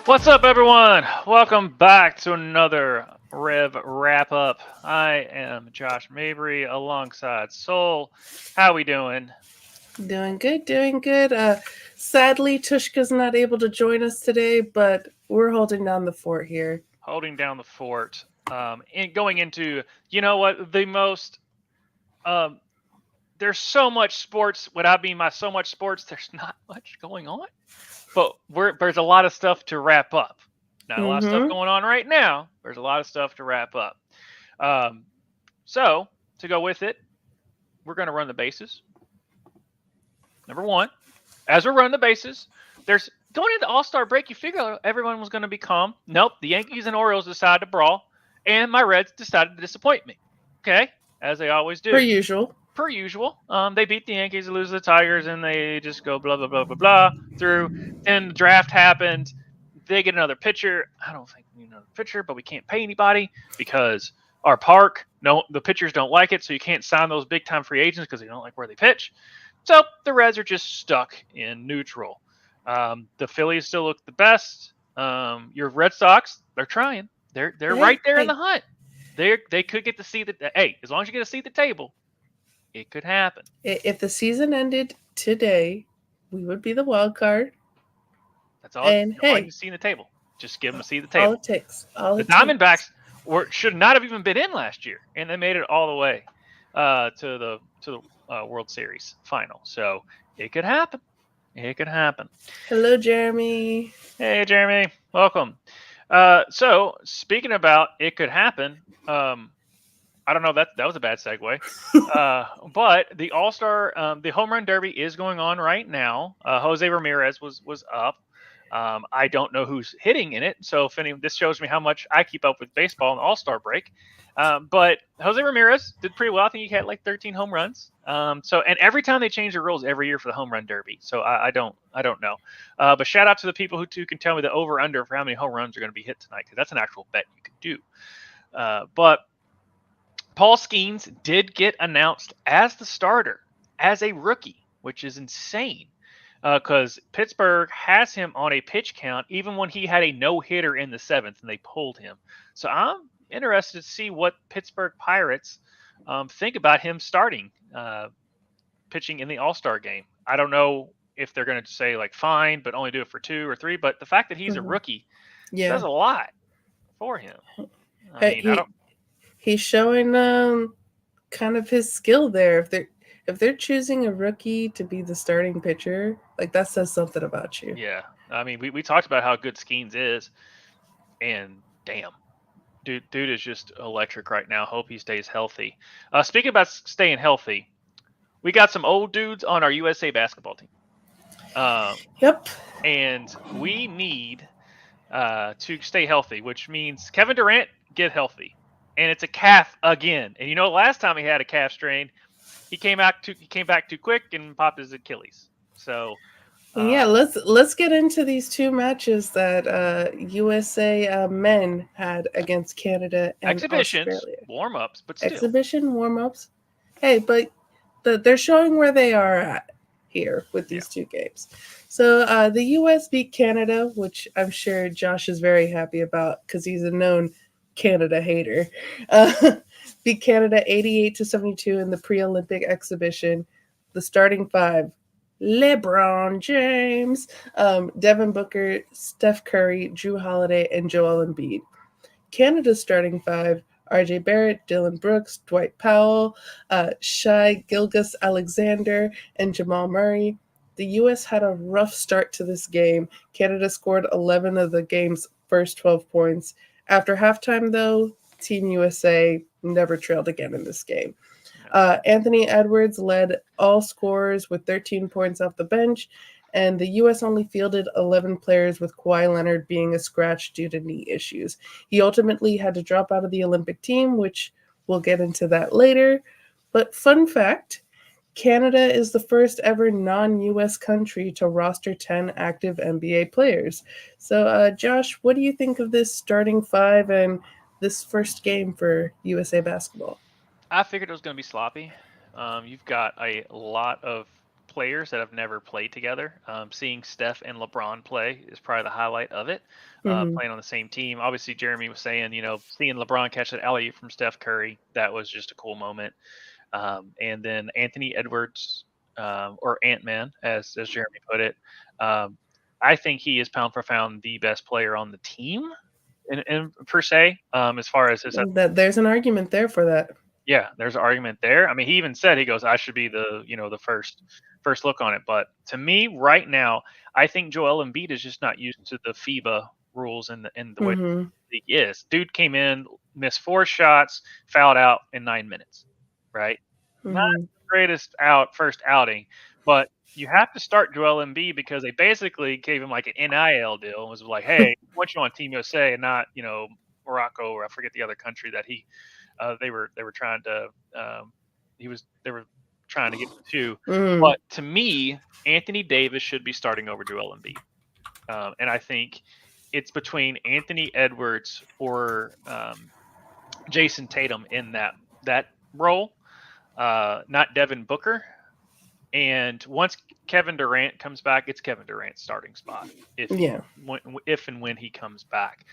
What's up, everyone? Welcome back to another REV wrap-up. I am Josh Mabry alongside Soul. How we doing? Doing good. Sadly, Tushka's not able to join us today, but we're holding down the fort here. Holding down the fort. And going into, you know what, the most... there's so much sports. Without being so much sports, there's not much going on. But there's a lot of stuff to wrap up. Not a lot of stuff going on right now. There's a lot of stuff to wrap up. So, to go with it, we're going to run the bases. Number one, as we're running the bases, there's going into All-Star break, you figure everyone was going to be calm. Nope, the Yankees and Orioles decided to brawl, and my Reds decided to disappoint me. Okay, as they always do. Per usual. They beat the Yankees, lose the Tigers, and they just go blah, blah, blah, blah, blah through. Then the draft happened. They get another pitcher. I don't think we need another pitcher, but we can't pay anybody because our park, the pitchers don't like it, so you can't sign those big-time free agents because they don't like where they pitch. So the Reds are just stuck in neutral. The Phillies still look the best. Your Red Sox, they're trying. They're right there in the hunt. They could get to see as long as you get to see the table, it could happen. If the season ended today, we would be the wild card. That's all. And all you can see in the table. Just give them a seat at the table. All it takes. The Diamondbacks should not have even been in last year, and they made it all the way to the World Series final. So it could happen. Hello, Jeremy. Hey, Jeremy. Welcome. So speaking about it could happen. I don't know, that was a bad segue. But the All-Star, the Home Run Derby is going on right now. Jose Ramirez was up. I don't know who's hitting in it, so this shows me how much I keep up with baseball in the All-Star break. But Jose Ramirez did pretty well. I think he had like 13 home runs. And every time they change the rules every year for the Home Run Derby, so I don't know. But shout out to the people who can tell me the over/under for how many home runs are going to be hit tonight, because that's an actual bet you could do. But Paul Skeens did get announced as the starter, as a rookie, which is insane because Pittsburgh has him on a pitch count even when he had a no-hitter in the 7th and they pulled him. So I'm interested to see what Pittsburgh Pirates think about him starting pitching in the All-Star game. I don't know if they're going to say, like, fine, but only do it for 2 or 3. But the fact that he's a rookie says a lot for him. He's showing kind of his skill there. If they're choosing a rookie to be the starting pitcher, like, that says something about you. Yeah. I mean, we talked about how good Skeens is, and damn, dude is just electric right now. Hope he stays healthy. Speaking about staying healthy, we got some old dudes on our USA basketball team. Yep. And we need to stay healthy, which means Kevin Durant, get healthy. And it's a calf again. And last time he had a calf strain, he came back too quick and popped his Achilles. So let's get into these 2 matches that USA men had against Canada and exhibitions, Australia. Warm-ups, but still. Exhibition warm-ups. Hey, but they're showing where they are at here with these 2 games. So the US beat Canada, which I'm sure Josh is very happy about because he's a known Canada hater. Beat Canada 88-72 in the pre-Olympic exhibition. The starting 5: LeBron James, Devin Booker, Steph Curry, Jrue Holiday, and Joel Embiid. Canada's starting 5: RJ Barrett, Dylan Brooks, Dwight Powell, Shai Gilgeous-Alexander, and Jamal Murray. the U.S. had a rough start to this game. Canada scored 11 of the game's first 12 points. After halftime, though, Team USA never trailed again in this game. Anthony Edwards led all scorers with 13 points off the bench, and the U.S. only fielded 11 players, with Kawhi Leonard being a scratch due to knee issues. He ultimately had to drop out of the Olympic team, which we'll get into that later. But fun fact, Canada is the first ever non-U.S. country to roster 10 active NBA players. So, Josh, what do you think of this starting five and this first game for USA basketball? I figured it was going to be sloppy. You've got a lot of players that have never played together. Seeing Steph and LeBron play is probably the highlight of it. Playing on the same team. Obviously, Jeremy was saying, seeing LeBron catch that alley from Steph Curry, that was just a cool moment. And then Anthony Edwards, or Ant-Man, as Jeremy put it. I think he is pound for pound the best player on the team, in per se, as far as his. There's an argument there for that. Yeah, there's an argument there. I mean, he even said, he goes, I should be the first look on it. But to me, right now, I think Joel Embiid is just not used to the FIBA rules and the way the league is. Dude came in, missed 4 shots, fouled out in 9 minutes, right? Not the greatest first outing, but you have to start Joel Embiid because they basically gave him like an NIL deal and was like, hey, I want you on Team USA and not, Morocco, or I forget the other country that they were trying to they were trying to get to. But to me, Anthony Davis should be starting over Joel Embiid, and I think it's between Anthony Edwards or Jason Tatum in that role, not Devin Booker. And once Kevin Durant comes back, it's Kevin Durant's starting spot if and when he comes back.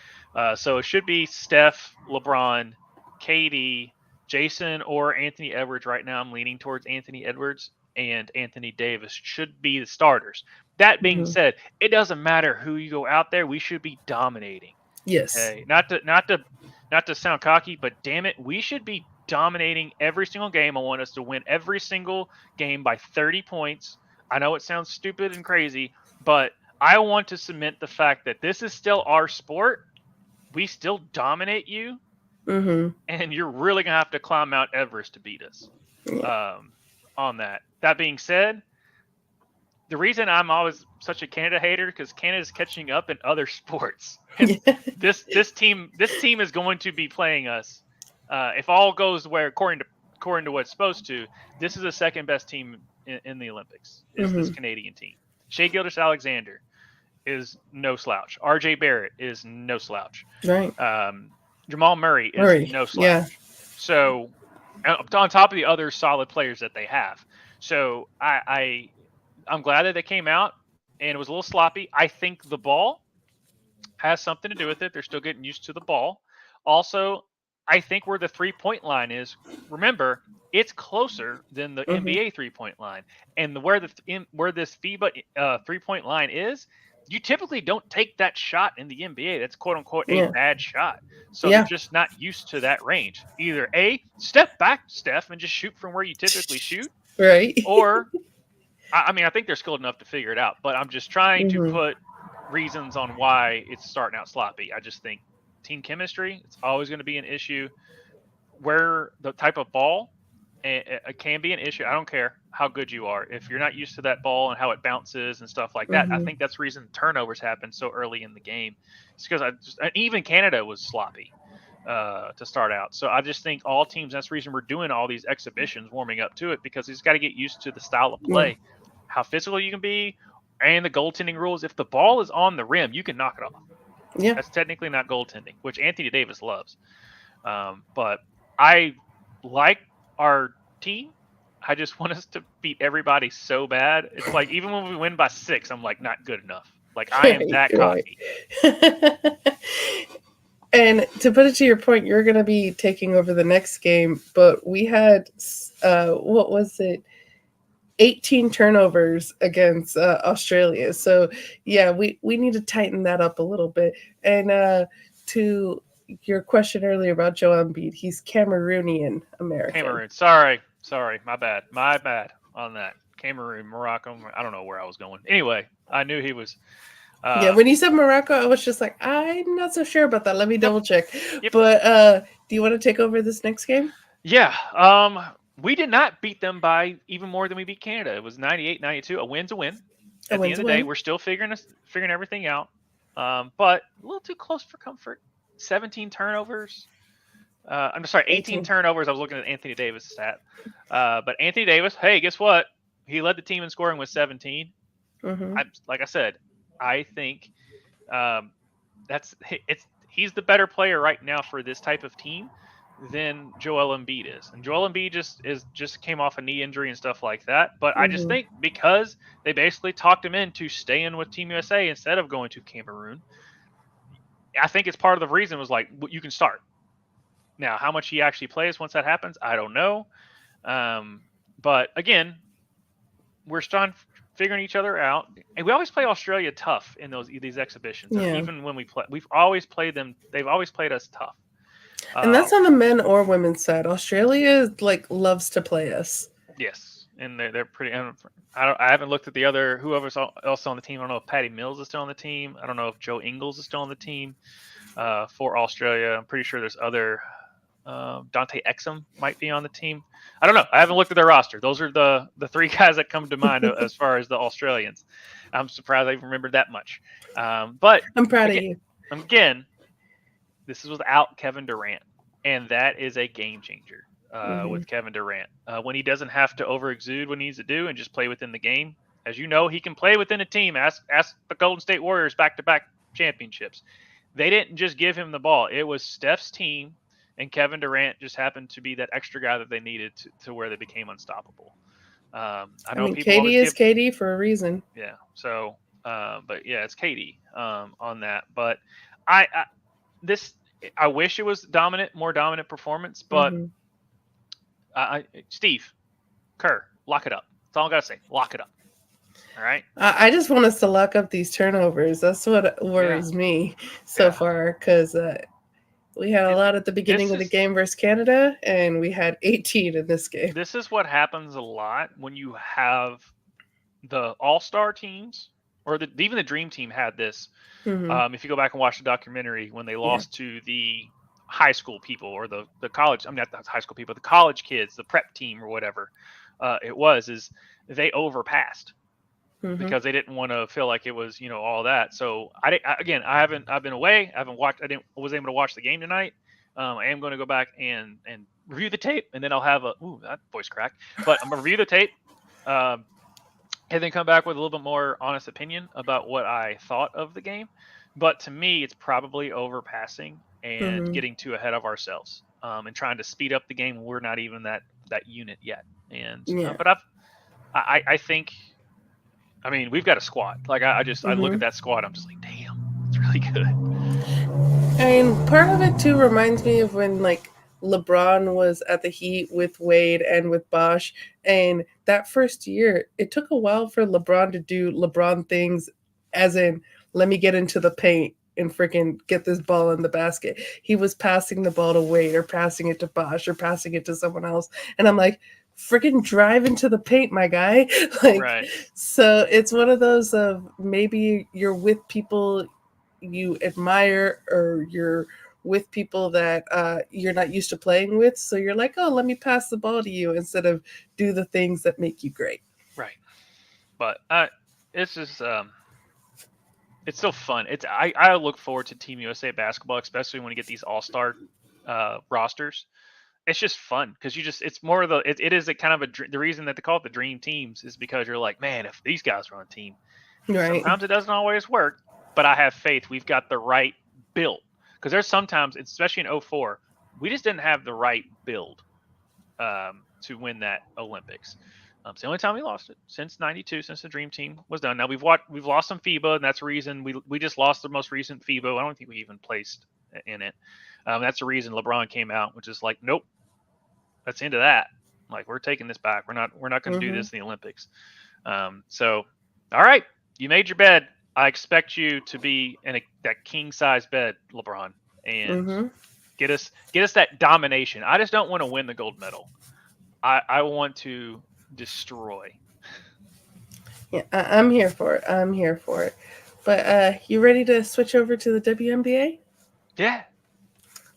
So it should be Steph, LeBron, KD, Jason, or Anthony Edwards. Right now I'm leaning towards Anthony Edwards, and Anthony Davis should be the starters. That being said, it doesn't matter who you go out there, we should be dominating. Yes. Okay? Not to sound cocky, but damn it, we should be dominating every single game. I want us to win every single game by 30 points. I know it sounds stupid and crazy, but I want to cement the fact that this is still our sport. We still dominate you. And you're really going to have to climb Mount Everest to beat us on that. That being said, the reason I'm always such a Canada hater because Canada's catching up in other sports. This team is going to be playing us. If all goes where according to what it's supposed to, this is the second best team in the Olympics. Is this Canadian team? Shai Gilgeous-Alexander is no slouch. RJ Barrett is no slouch. Right. Jamal Murray is no slouch. Yeah. So on top of the other solid players that they have. So I'm glad that they came out, and it was a little sloppy. I think the ball has something to do with it. They're still getting used to the ball. Also, I think where the 3-point line is, remember, it's closer than the NBA 3-point line. And where this FIBA 3-point line is, you typically don't take that shot in the NBA. That's quote unquote a bad shot. So you're just not used to that range. Either A, step back, Steph, and just shoot from where you typically shoot. Right. Or, I think they're skilled enough to figure it out. But I'm just trying to put reasons on why it's starting out sloppy. I just think team chemistry, it's always going to be an issue. Where the type of ball, it can be an issue. I don't care how good you are. If you're not used to that ball and how it bounces and stuff like that, I think that's the reason turnovers happen so early in the game. It's because even Canada was sloppy to start out. So I just think all teams, that's the reason we're doing all these exhibitions, warming up to it, because he's got to get used to the style of play, how physical you can be, and the goaltending rules. If the ball is on the rim, you can knock it off. Yeah, that's technically not goaltending, which Anthony Davis loves. But I like our team. I just want us to beat everybody so bad. It's like even when we win by 6, I'm like, not good enough. Like I am that cocky. And to put it to your point, you're going to be taking over the next game, but we had what was it? 18 turnovers against Australia. So yeah, we need to tighten that up a little bit. And to your question earlier about Joel Embiid, he's Cameroonian American. Cameroon. Sorry, my bad on that. Cameroon, Morocco. I don't know where I was going. Anyway, I knew he was. Yeah, when you said Morocco, I was just like, I'm not so sure about that. Let me double check. Yep. But do you want to take over this next game? Yeah. We did not beat them by even more than we beat Canada. It was 98-92. A win's a win. At the end of the day, we're still figuring everything out. But a little too close for comfort. 17 turnovers. I'm sorry, 18 turnovers. I was looking at Anthony Davis' stat. But Anthony Davis, hey, guess what? He led the team in scoring with 17. Mm-hmm. Like I said, I think he's the better player right now for this type of team than Joel Embiid is. And Joel Embiid just came off a knee injury and stuff like that. But I just think because they basically talked him into staying with Team USA instead of going to Cameroon, I think it's part of the reason was like, you can start. Now, how much he actually plays once that happens, I don't know. But again, we're still figuring each other out, and we always play Australia tough in these exhibitions. Yeah. Even when we play, we've always played them. They've always played us tough. And that's on the men or women's side. Australia loves to play us. Yes, and they're pretty. I haven't looked at the other whoever's else on the team. I don't know if Patty Mills is still on the team. I don't know if Joe Ingles is still on the team for Australia. I'm pretty sure there's other. Dante Exum might be on the team. I don't know. I haven't looked at their roster. Those are the three guys that come to mind as far as the Australians. I'm surprised I even remembered that much. But I'm proud of you. Again, this is without Kevin Durant, and that is a game changer with Kevin Durant. When he doesn't have to overexude what he needs to do and just play within the game. As you know, he can play within a team. Ask the Golden State Warriors back-to-back championships. They didn't just give him the ball. It was Steph's team. And Kevin Durant just happened to be that extra guy that they needed to where they became unstoppable. I know people KD is KD for a reason. Yeah. So, but yeah, it's KD on that. But I wish it was more dominant performance. But Steve Kerr, lock it up. That's all I gotta say. Lock it up. All right. I just want us to lock up these turnovers. That's what worries me so far, because. We had a lot at the beginning of the game versus Canada, and we had 18 in this game. This is what happens a lot when you have the all-star teams, or even the Dream Team had this. If you go back and watch the documentary, when they lost to the high school people or the college, not the high school people, the college kids, the prep team or whatever is they overpassed. Because they didn't want to feel like it was, all that. So I've been away. I was able to watch the game tonight. I am going to go back and review the tape, and then I'll have that voice crack. But I'm going to review the tape, and then come back with a little bit more honest opinion about what I thought of the game. But to me, it's probably overpassing and getting too ahead of ourselves, and trying to speed up the game. We're not even that unit yet. And but I think. I mean, we've got a squad. Like I look at that squad, I'm just like, damn, it's really good. And part of it too reminds me of when LeBron was at the Heat with Wade and with Bosh, and that first year, it took a while for LeBron to do LeBron things, as in, let me get into the paint and freaking get this ball in the basket. He was passing the ball to Wade or passing it to Bosh or passing it to someone else, and I'm like, freaking drive into the paint, my guy. Right. So it's one of those of maybe you're with people you admire, or you're with people that you're not used to playing with. So you're like, oh, let me pass the ball to you instead of do the things that make you great. Right. But it's just it's still fun. I look forward to Team USA basketball, especially when you get these all-star rosters. It's just fun because it's more of it is a kind of the reason that they call it the dream teams is because you're like, man, if these guys are on a team, sometimes it doesn't always work, but I have faith we've got the right build, because there's sometimes, especially in 2004, we just didn't have the right build to win that Olympics. It's the only time we lost it since '92, since the dream team was done. Now we've lost some FIBA, and that's the reason we just lost the most recent FIBA. I don't think we even placed in it. That's the reason LeBron came out, which is like, nope, that's the end of that. Like, we're taking this back. We're not going to do this in the Olympics. So, all right, you made your bed. I expect you to be in that king size bed, LeBron, and get us that domination. I just don't want to win the gold medal. I want to destroy. Yeah, I'm here for it. I'm here for it. But you ready to switch over to the WNBA? Yeah.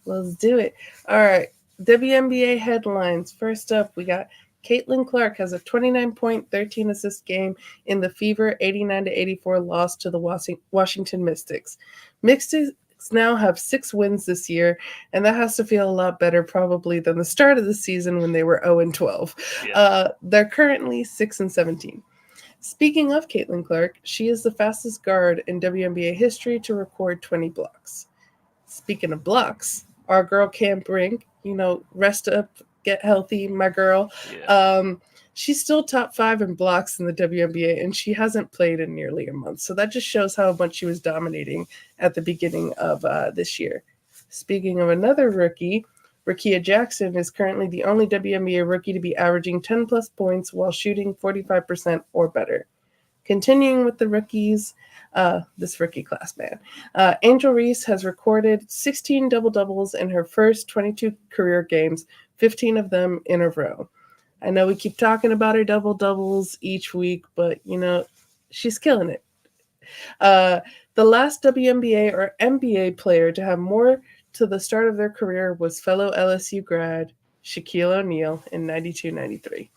Let's do it. All right. WNBA headlines. First up, we got Caitlin Clark has a 29-point, 13-assist game in the Fever 89-84 loss to the Washington Mystics. Mystics now have 6 wins this year, and that has to feel a lot better probably than the start of the season when they were 0-12. Yes. They're currently 6-17. Speaking of Caitlin Clark, she is the fastest guard in WNBA history to record 20 blocks. Speaking of blocks, our girl Cam Brink, rest up, get healthy, my girl. Yeah. She's still top 5 in blocks in the WNBA, and she hasn't played in nearly a month. So that just shows how much she was dominating at the beginning of this year. Speaking of another rookie, Rakia Jackson is currently the only WNBA rookie to be averaging 10 plus points while shooting 45% or better. Continuing with the rookies, this rookie class, man. Angel Reese has recorded 16 double doubles in her first 22 career games, 15 of them in a row. I know we keep talking about her double doubles each week, but she's killing it. The last WNBA or NBA player to have more to the start of their career was fellow LSU grad Shaquille O'Neal in 92-93.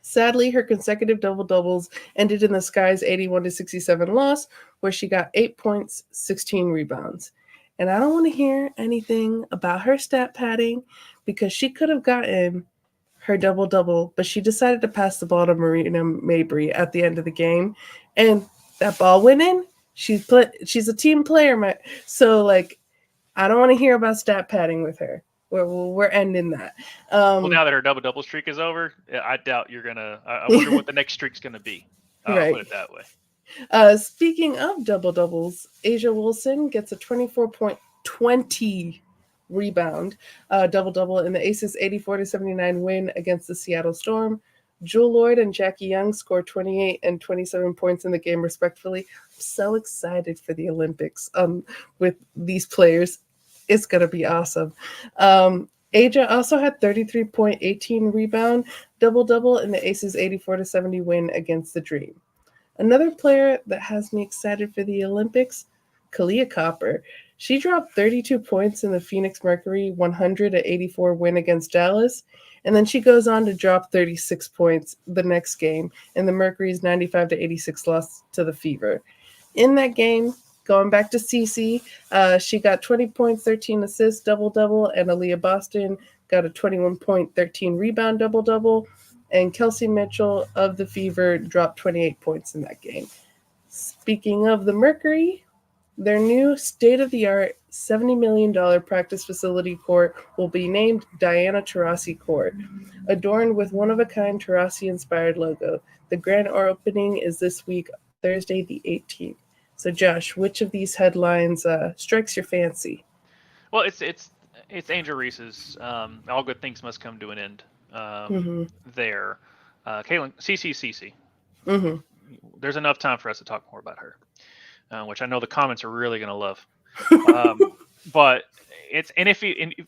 Sadly, her consecutive double-doubles ended in the Sky's 81-67 loss, where she got 8 points, 16 rebounds. And I don't want to hear anything about her stat padding because she could have gotten her double-double, but she decided to pass the ball to Marina Mabry at the end of the game. And that ball went in. She's a team player, so I don't want to hear about stat padding with her. We're ending that. Well, now that her double streak is over, I doubt you're gonna. I wonder what the next streak's gonna be. I'll put Right. it that way. Speaking of double doubles, Asia Wilson gets a 24.20 rebound double double in the Aces 84-79 win against the Seattle Storm. Jewel Lloyd and Jackie Young scored 28 and 27 points in the game, respectively. I'm so excited for the Olympics with these players. It's going to be awesome. Aja also had 33.18 rebound double double in the Aces 84-70 win against the Dream. Another player that has me excited for the Olympics, Kalia Copper. She dropped 32 points in the Phoenix Mercury 100-84 win against Dallas, and then she goes on to drop 36 points the next game in the Mercury's 95-86 loss to the Fever. In that game, going back to Cece, she got 20 points, 13 assists, double-double, and Aaliyah Boston got a 21-point, 13 rebound double-double. And Kelsey Mitchell of the Fever dropped 28 points in that game. Speaking of the Mercury, their new state-of-the-art $70 million practice facility court will be named Diana Taurasi Court, adorned with one-of-a-kind Taurasi-inspired logo. The grand opening is this week, Thursday the 18th. So, Josh, which of these headlines strikes your fancy? Well, it's Angel Reese's. All good things must come to an end. Mm-hmm. There, Caitlin CC. Mm-hmm. There's enough time for us to talk more about her, which I know the comments are really going to love. But it's if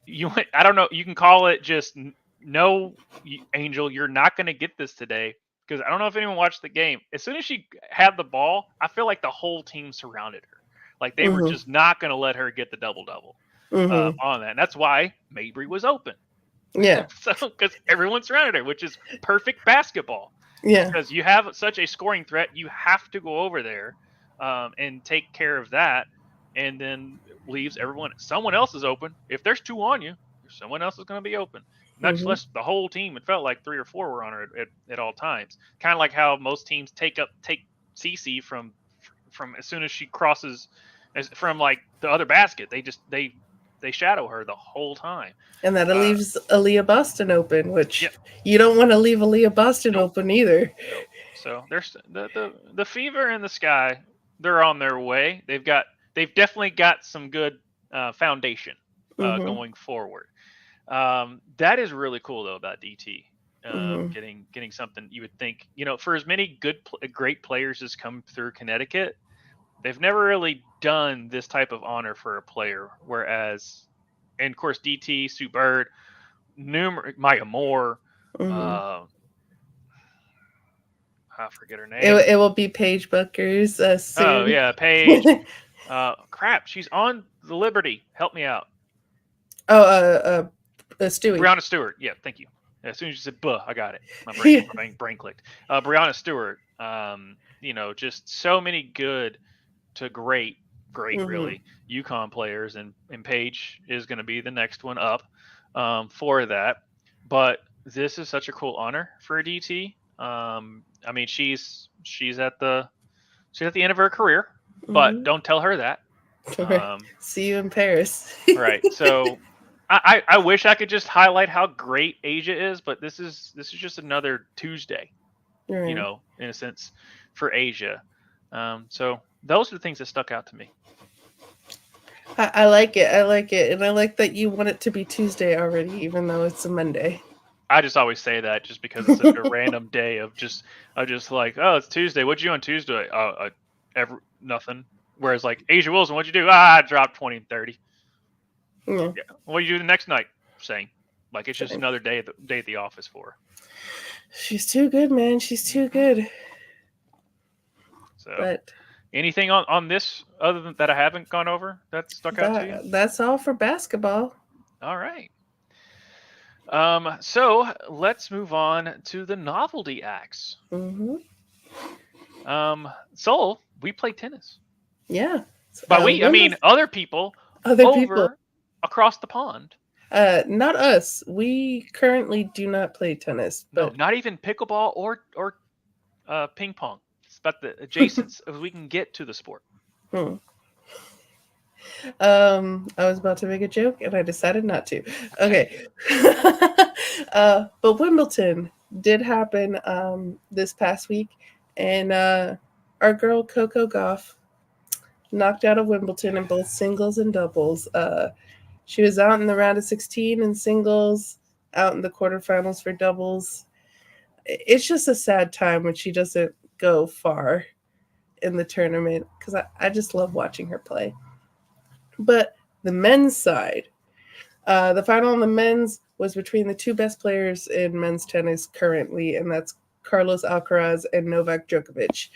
you I don't know, you can call it just no, Angel, you're not going to get this today, because I don't know if anyone watched the game. As soon as she had the ball, I feel like the whole team surrounded her, like they were Mm-hmm. just not going to let her get the double Mm-hmm. on that. And that's why Mabry was open. Yeah. So because everyone surrounded her, which is perfect basketball. Yeah. Because you have such a scoring threat, you have to go over there and take care of that, and then leaves everyone. Someone else is open. If there's 2 on you, someone else is going to be open. Not just Mm-hmm. the whole team. It felt like 3 or 4 were on her at all times. Kind of like how most teams take CC from as soon as she crosses from like the other basket. They shadow her the whole time. And that leaves Aaliyah Boston open, Yeah. which you don't want to leave Aaliyah Boston Nope. open either. Nope. So there's the Fever and the Sky. They're on their way. They've definitely got some good foundation Mm-hmm. going forward. That is really cool though about DT. Mm-hmm. Getting something you would think, for as many great players as come through Connecticut, they've never really done this type of honor for a player. Whereas, and of course, DT, Sue Bird, Maya Moore, Mm-hmm. uh, I forget her name. It will be Paige Buckers soon. Oh yeah, Paige. Crap, she's on the Liberty. Help me out. Stewie. Brianna Stewart. Yeah, thank you. As soon as you said "buh," I got it. My brain clicked. Brianna Stewart. Just so many good to great, really UConn players, and Paige is going to be the next one up for that. But this is such a cool honor for a DT. I mean, she's at the end of her career, but don't tell her that. See you in Paris. Right. So I wish I could just highlight how great Asia is, but this is just another Tuesday, Right. in a sense, for Asia. So those are the things that stuck out to me. I like it. And I like that you want it to be Tuesday already, even though it's a Monday. I just always say that just because it's such a random day of just like, oh, it's Tuesday. What'd you do on Tuesday? Nothing. Whereas like Asia Wilson, what'd you do? I dropped 20 and 30. Yeah. What do you do the next night? Same. Like it's just another day at the office for her. She's too good, man. She's too good. So, anything on this other than that I haven't gone over that stuck out to you? That's all for basketball. All right. So let's move on to the novelty acts. Soul, we play tennis. Yeah. But I mean other people across the pond. Not us. We currently do not play tennis. But... No, not even pickleball or ping pong. It's about the adjacent as we can get to the sport. I was about to make a joke and I decided not to. Okay. But Wimbledon did happen this past week, and our girl Coco Gauff knocked out of Wimbledon in both singles and doubles. She was out in the round of 16 in singles, out in the quarterfinals for doubles. It's just a sad time when she doesn't go far in the tournament, because I just love watching her play. But the men's side, the final on the men's was between the two best players in men's tennis currently, and that's Carlos Alcaraz and Novak Djokovic.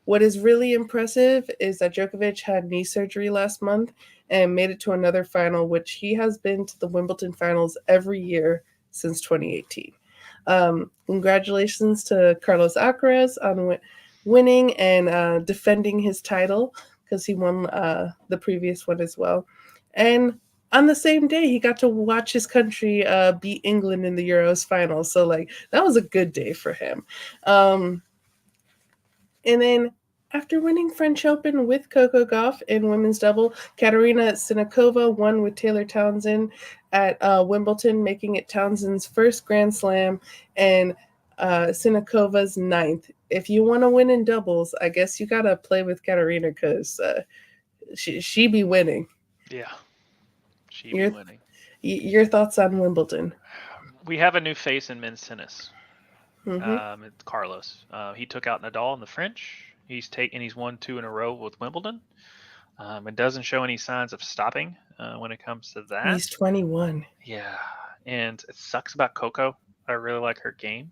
What is really impressive is that Djokovic had knee surgery last month and made it to another final, which he has been to the Wimbledon finals every year since 2018. Congratulations to Carlos Alcaraz on winning and defending his title, because he won the previous one as well. And on the same day, he got to watch his country beat England in the Euros final. So, that was a good day for him. And then after winning French Open with Coco Gauff in women's double, Katerina Siniakova won with Taylor Townsend at Wimbledon, making it Townsend's first Grand Slam and Siniakova's 9th. If you want to win in doubles, I guess you got to play with Katerina, because she be winning. Yeah, she be winning. Your thoughts on Wimbledon? We have a new face in men's tennis. It's Carlos. He took out Nadal in the French. He's won 2 in a row with Wimbledon. It doesn't show any signs of stopping when it comes to that. He's 21. Yeah, and it sucks about Coco. I really like her game.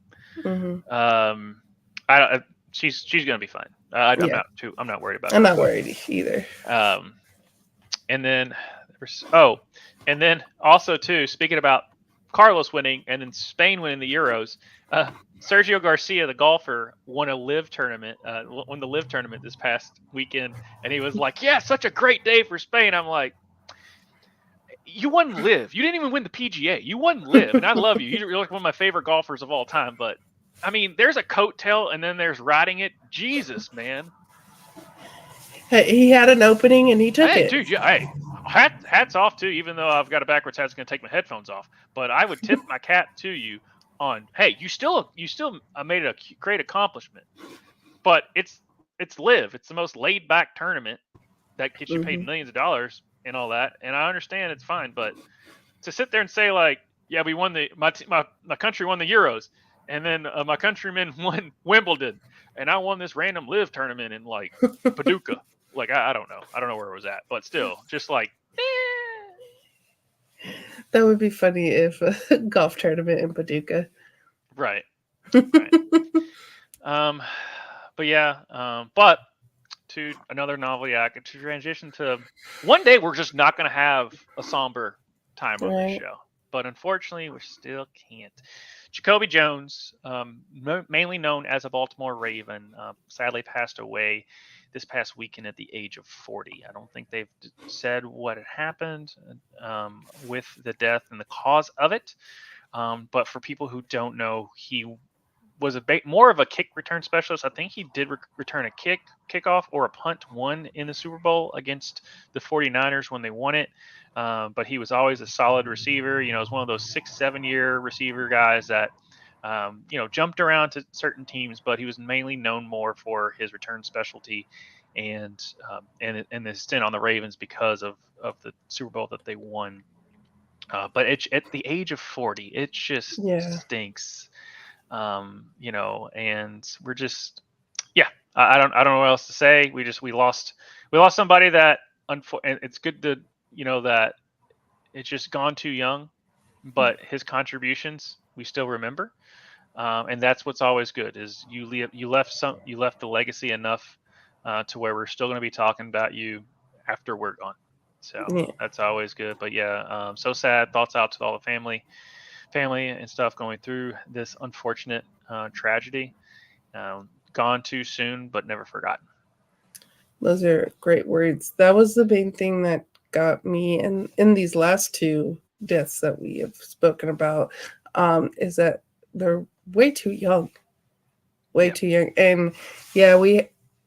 She's gonna be fine. I'm not worried about. I'm not worried either. And then also too, speaking about Carlos winning and then Spain winning the Euros, Sergio Garcia, the golfer, won the LIV tournament this past weekend, and he was like, "Yeah, such a great day for Spain." I'm like, "You won LIV. You didn't even win the PGA. You won LIV, and I love you. You're like one of my favorite golfers of all time." But I mean, there's a coattail, and then there's riding it. Jesus, man. He had an opening, and he took it. Dude, yeah, hats off too. Even though I've got a backwards hat, it's going to take my headphones off. But I would tip my cap to you on, hey, you still made a great accomplishment. But it's LIV. It's the most laid back tournament that gets you paid millions of dollars and all that. And I understand it's fine, but to sit there and say like, yeah, we won my country won the Euros, and then my countrymen won Wimbledon, and I won this random LIV tournament in like Paducah. Like, I don't know. I don't know where it was at, but still, just like, That would be funny if a golf tournament in Paducah. Right. Um, but yeah, but to another novelty act to transition to one day we're just not going to have a somber time on this Right. show, but unfortunately we still can't. Jacoby Jones, mainly known as a Baltimore Raven, sadly passed away this past weekend at the age of 40. I don't think they've said what had happened with the death and the cause of it, but for people who don't know, he was more of a kick return specialist. I think he did return a kickoff or a punt one in the Super Bowl against the 49ers when they won it. But he was always a solid receiver. You know, was one of those 6-7 year receiver guys that jumped around to certain teams, but he was mainly known more for his return specialty and the stint on the Ravens because of the Super Bowl that they won. But at the age of 40, it just Yeah. stinks. And we're just, yeah, I don't know what else to say. We lost somebody that, and it's good to, that it's just gone too young, but his contributions we still remember. And that's what's always good is you left the legacy enough to where we're still going to be talking about you after we're gone. So Yeah. that's always good. But yeah, so sad. Thoughts out to all the family and stuff going through this unfortunate tragedy. Gone too soon, but never forgotten. Those are great words. That was the main thing that got me in these last two deaths that we have spoken about, is that they're way too young. Way Yep. too young. And yeah,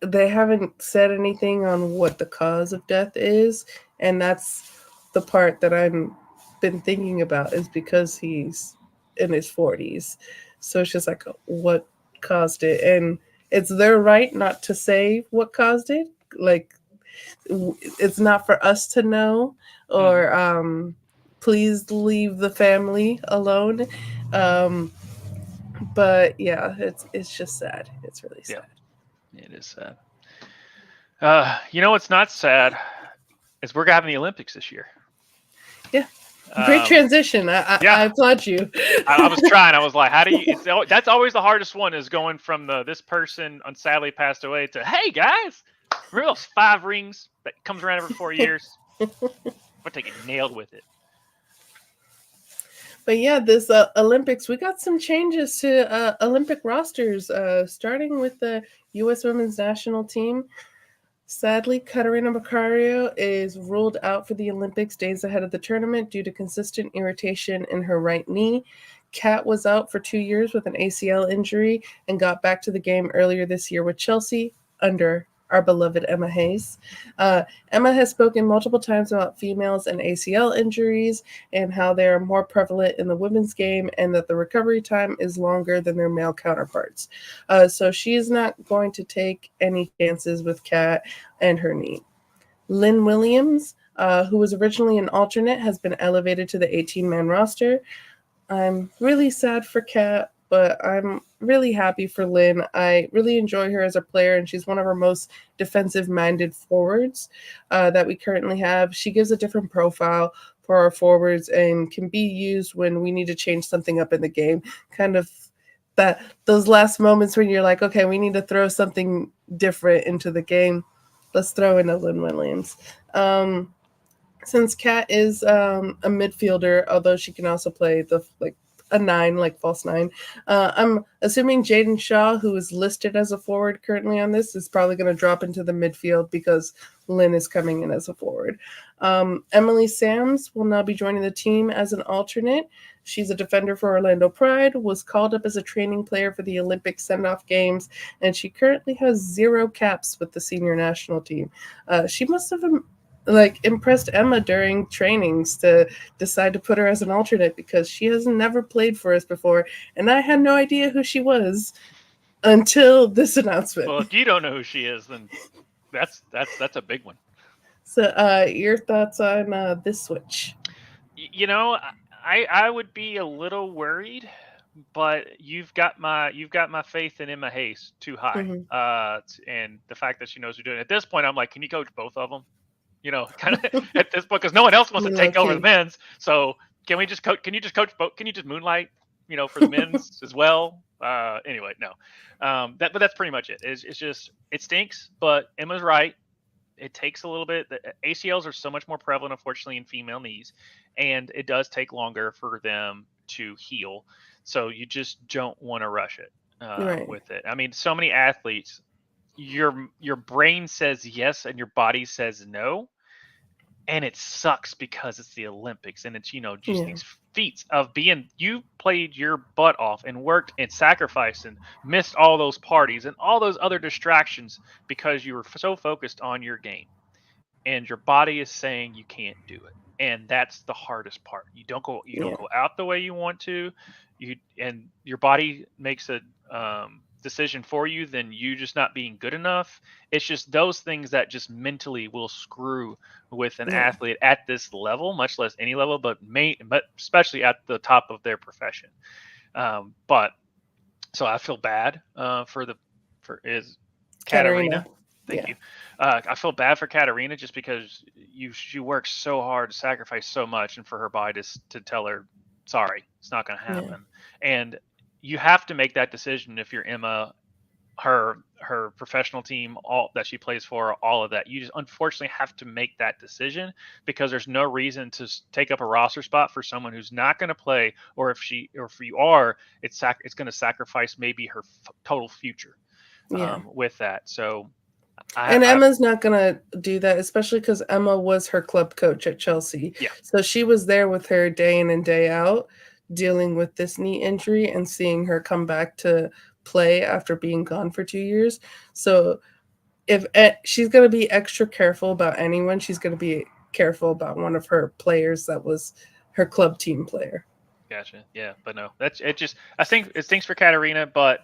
they haven't said anything on what the cause of death is, and that's the part that I'm been thinking about is because he's in his 40s. So it's just like what caused it, and it's their right not to say what caused it. Like it's not for us to know, Mm-hmm. or please leave the family alone. Um, but yeah, it's just sad. It's really Yeah, sad. it is sad. What's not sad is we're having the Olympics this year. Yeah, great Um, transition. yeah, I applaud you. I was trying. I was like, how do you? That's always the hardest one is going from this person sadly passed away to hey guys, remember those 5 rings that comes around every 4 years? We're taking nailed with it. But yeah, this Olympics, we got some changes to Olympic rosters, starting with the U.S. women's national team. Sadly, Katarina Macario is ruled out for the Olympics days ahead of the tournament due to consistent irritation in her right knee. Kat was out for 2 years with an ACL injury and got back to the game earlier this year with Chelsea under our beloved Emma Hayes. Emma has spoken multiple times about females and ACL injuries and how they are more prevalent in the women's game and that the recovery time is longer than their male counterparts. So she is not going to take any chances with Kat and her knee. Lynn Williams, who was originally an alternate, has been elevated to the 18-man roster. I'm really sad for Kat, but I'm really happy for Lynn. I really enjoy her as a player, and she's one of our most defensive-minded forwards that we currently have. She gives a different profile for our forwards and can be used when we need to change something up in the game. Kind of those last moments when you're like, okay, we need to throw something different into the game. Let's throw in a Lynn Williams. Since Kat is a midfielder, although she can also play a 9, like false 9. I'm assuming Jaden Shaw, who is listed as a forward currently on this, is probably going to drop into the midfield because Lynn is coming in as a forward. Emily Sams will now be joining the team as an alternate. She's a defender for Orlando Pride, was called up as a training player for the Olympic send-off games, and she currently has 0 caps with the senior national team. She must have impressed Emma during trainings to decide to put her as an alternate because she has never played for us before, and I had no idea who she was until this announcement. Well, if you don't know who she is, then that's a big one. So, your thoughts on this switch? I would be a little worried, but you've got my faith in Emma Hayes too high. Mm-hmm. And the fact that she knows what you're doing. At this point, I'm like, can you coach both of them? Kind of at this point, because no one else wants to take over the men's. So can we just coach? Can you just coach both? Can you just moonlight, for the men's as well? Anyway, no. But that's pretty much it. It's just it stinks. But Emma's right. It takes a little bit. The ACLs are so much more prevalent, unfortunately, in female knees, and it does take longer for them to heal. So you just don't want to rush it Right. with it. I mean, so many athletes, your brain says yes and your body says no, and it sucks because it's the Olympics and it's just Yeah. these feats of being you played your butt off and worked and sacrificed and missed all those parties and all those other distractions because you were so focused on your game, and your body is saying you can't do it, and that's the hardest part. You don't Yeah. go out the way you want to, and your body makes a decision for you, then you just not being good enough. It's just those things that just mentally will screw with an Yeah. athlete at this level, much less any level, but especially at the top of their profession. But so I feel bad for is Katarina. Katarina. Thank Yeah. you. I feel bad for Katarina just because she works so hard to sacrifice so much, and for her body to tell her, sorry, it's not going to Yeah. happen. And you have to make that decision if you're Emma, her professional team, all that she plays for, all of that. You just unfortunately have to make that decision because there's no reason to take up a roster spot for someone who's not going to play, or if you are, it's going to sacrifice maybe her total future Yeah. with that. So And Emma's not gonna do that, especially because Emma was her club coach at Chelsea. Yeah. So she was there with her day in and day out, dealing with this knee injury and seeing her come back to play after being gone for 2 years. So if she's gonna be extra careful about anyone, she's gonna be careful about one of her players that was her club team player. Gotcha. Yeah, but no, that's it. Just I think it stinks for Katarina, but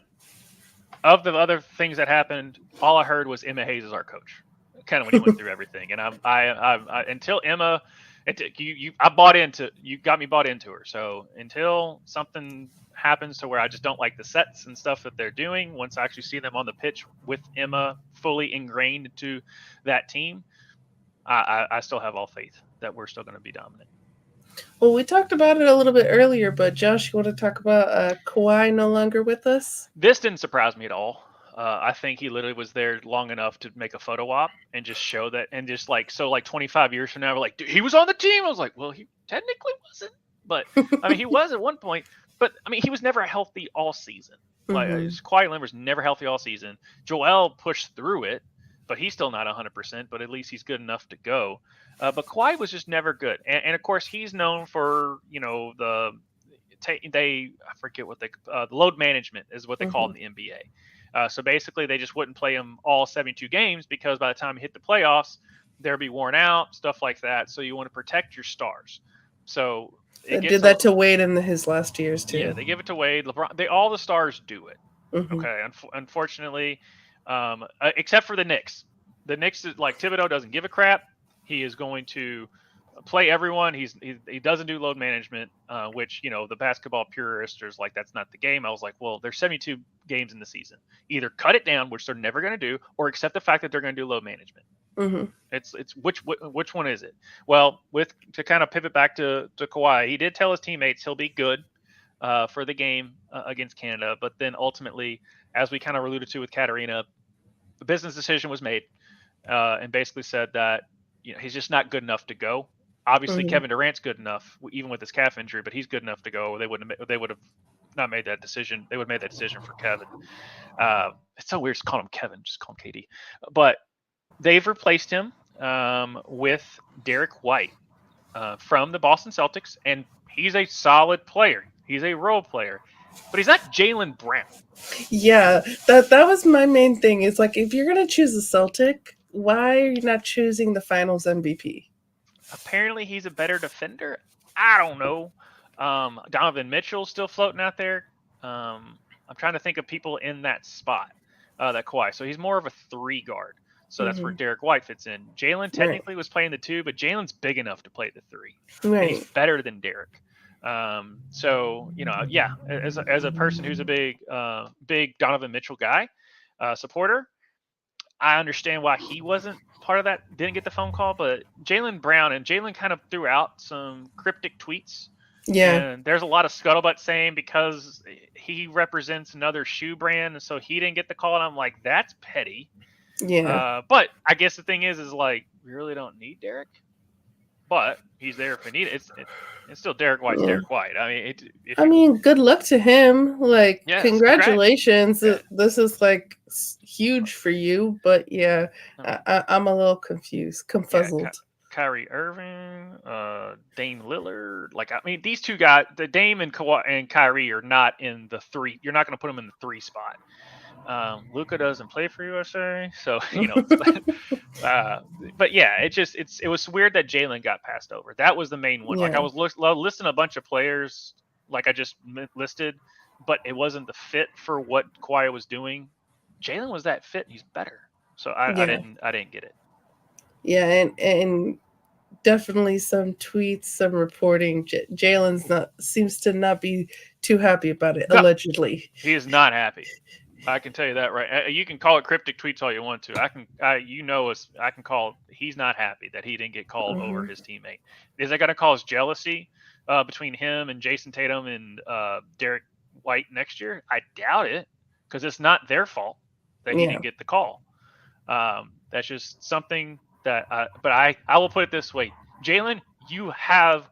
of the other things that happened, all I heard was Emma Hayes is our coach. Kind of when he went through everything, and I until Emma, I bought into you got me bought into her. So until something happens to where I just don't like the sets and stuff that they're doing, once I actually see them on the pitch with Emma fully ingrained into that team, I still have all faith that we're still going to be dominant. Well, we talked about it a little bit earlier, but Josh, you want to talk about Kawhi no longer with us? This didn't surprise me at all. I think he literally was there long enough to make a photo op and just show that, and just like 25 years from now, we're like, dude, he was on the team. I was like, well, he technically wasn't, but I mean, he was at one point. But I mean, he was never healthy all season. Like Kawhi Leonard was never healthy all season. Joel pushed through it, but he's still not 100%. But at least he's good enough to go. But Kawhi was just never good, and of course he's known for I forget what the load management is what they call it in the NBA. So basically, they just wouldn't play him all 72 games because by the time he hit the playoffs, they'll be worn out, stuff like that. So you want to protect your stars. So they did that to Wade in his last years too. Yeah, they give it to Wade. LeBron, all the stars do it. Okay, unfortunately, except for the Knicks. The Knicks is like Thibodeau doesn't give a crap. He is going to play everyone. He doesn't do load management, which the basketball purists are like, that's not the game. I was like, well, there's 72 games in the season. Either cut it down, which they're never going to do, or accept the fact that they're going to do load management. It's which one is it? Well, to kind of pivot back to Kawhi, he did tell his teammates he'll be good for the game against Canada, but then ultimately, as we kind of alluded to with Katarina, the business decision was made, and basically said that he's just not good enough to go. Obviously, Kevin Durant's good enough, even with his calf injury, but he's good enough to go. They would have not made that decision. They would have made that decision for Kevin. It's so weird to call him Kevin, just call him KD. But they've replaced him with Derek White from the Boston Celtics, and he's a solid player. He's a role player, but he's not Jaylen Brown. Yeah, that was my main thing. It's like, if you're gonna choose a Celtic, why are you not choosing the Finals MVP? Apparently, he's a better defender. I don't know. Donovan Mitchell's still floating out there. I'm trying to think of people in that spot that Kawhi. So he's more of a 3 guard. So that's where Derek White fits in. Jaylen technically was playing the 2, but Jalen's big enough to play the 3. Right. And he's better than Derek. So as a person who's a big Donovan Mitchell guy, supporter, I understand why he wasn't part of that, didn't get the phone call. But Jaylen Brown, and Jaylen kind of threw out some cryptic tweets Yeah. And there's a lot of scuttlebutt saying because he represents another shoe brand, and so he didn't get the call. And I'm like, that's petty. Yeah. But I guess the thing is like, we really don't need Derek, but he's there if we need it. It's still Derek White's Yeah. Derek White. I mean, I mean, good luck to him. Like, yes, congratulations. yeah. This is like huge for you. But yeah, I'm a little confused, confuzzled. Kyrie Irving, Dame Lillard. Like, I mean, these two guys, the Dame and Kyrie are not in the three. You're not going to put them in the 3 spot. Luka doesn't play for USA, so but yeah, it was weird that Jalen got passed over. That was the main one. Yeah. Like, I was listing a bunch of players, like I just listed, but it wasn't the fit for what Kawhi was doing. Jalen was that fit. He's better, so I didn't get it. Yeah, and definitely some tweets, some reporting. Jalen's seems to not be too happy about it. No, allegedly, he is not happy. I can tell you that, right? You can call it cryptic tweets all you want to. I can call. He's not happy that he didn't get called over his teammate. Is that going to cause jealousy between him and Jason Tatum and Derek White next year? I doubt it, because it's not their fault that he didn't get the call. That's just something that. But I will put it this way, Jalen, you have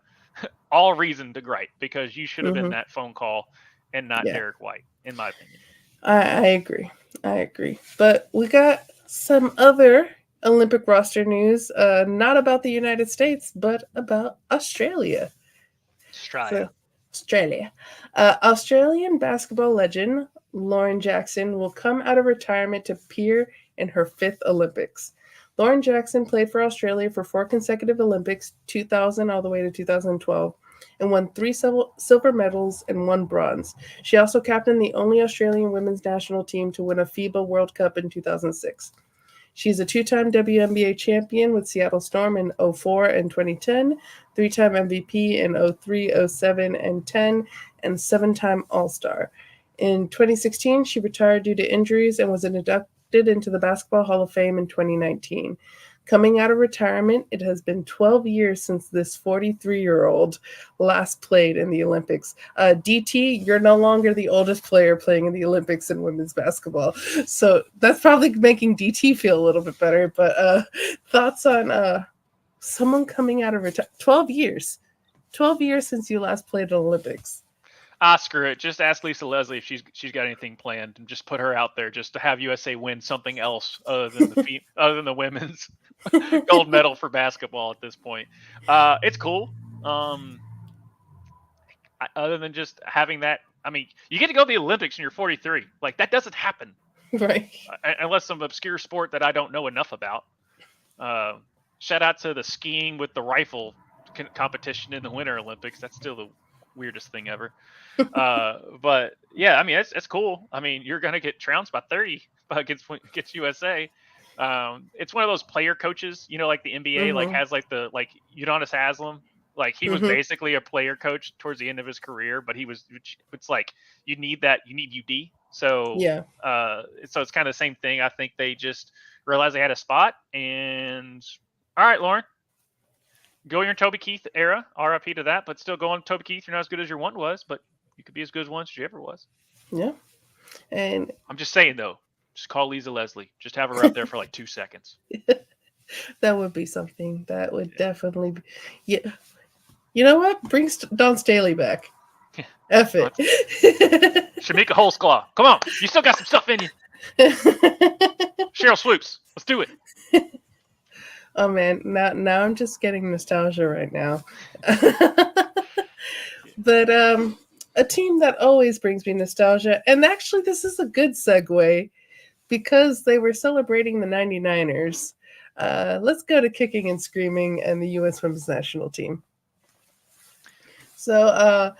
all reason to gripe, because you should have been that phone call and not Derek White, in my opinion. I agree. But we got some other Olympic roster news, not about the United States, but about Australia. Australia. Australian basketball legend Lauren Jackson will come out of retirement to appear in her 5th Olympics. Lauren Jackson played for Australia for 4 consecutive Olympics, 2000 all the way to 2012. And won 3 silver medals and 1 bronze. She also captained the only Australian women's national team to win a FIBA World Cup in 2006. She's a 2-time WNBA champion with Seattle Storm in 2004 and 2010, 3-time MVP in 2003, 2007, and 10, and 7-time All-Star. In 2016, she retired due to injuries and was inducted into the Basketball Hall of Fame in 2019. Coming out of retirement, it has been 12 years since this 43-year-old last played in the Olympics. DT, you're no longer the oldest player playing in the Olympics in women's basketball. So that's probably making DT feel a little bit better. But thoughts on someone coming out of retirement? 12 years. 12 years since you last played in Olympics. Screw it. Just ask Lisa Leslie if she's got anything planned, and just put her out there just to have USA win something else other than the women's gold medal for basketball at this point. It's cool. Other than just having that, I mean, you get to go to the Olympics and you're 43. Like, that doesn't happen, right? Unless some obscure sport that I don't know enough about. Shout out to the skiing with the rifle competition in the Winter Olympics. That's still the weirdest thing ever. But yeah, I mean, it's cool. I mean, you're gonna get trounced by 30 against USA. It's one of those player coaches, like the NBA, like has like Udonis Haslem, like he was basically a player coach towards the end of his career, but it's like you need UD. So yeah. So it's kind of the same thing. I think they just realized they had a spot, and all right, Lauren, go your Toby Keith era, RIP to that, but still go on Toby Keith. You're not as good as your one was, but you could be as good as once as you ever was. Yeah. And I'm just saying, though, just call Lisa Leslie. Just have her up there for like 2 seconds. That would be something. That would definitely be. Yeah. You know what? Bring Dawn Staley back. F it. Shamika Holsclaw. Come on. You still got some stuff in you. Cheryl Swoops. Let's do it. Oh, man. Now I'm just getting nostalgia right now. But a team that always brings me nostalgia, and actually this is a good segue because they were celebrating the 99ers. Let's go to Kicking and Screaming and the U.S. Women's National Team. So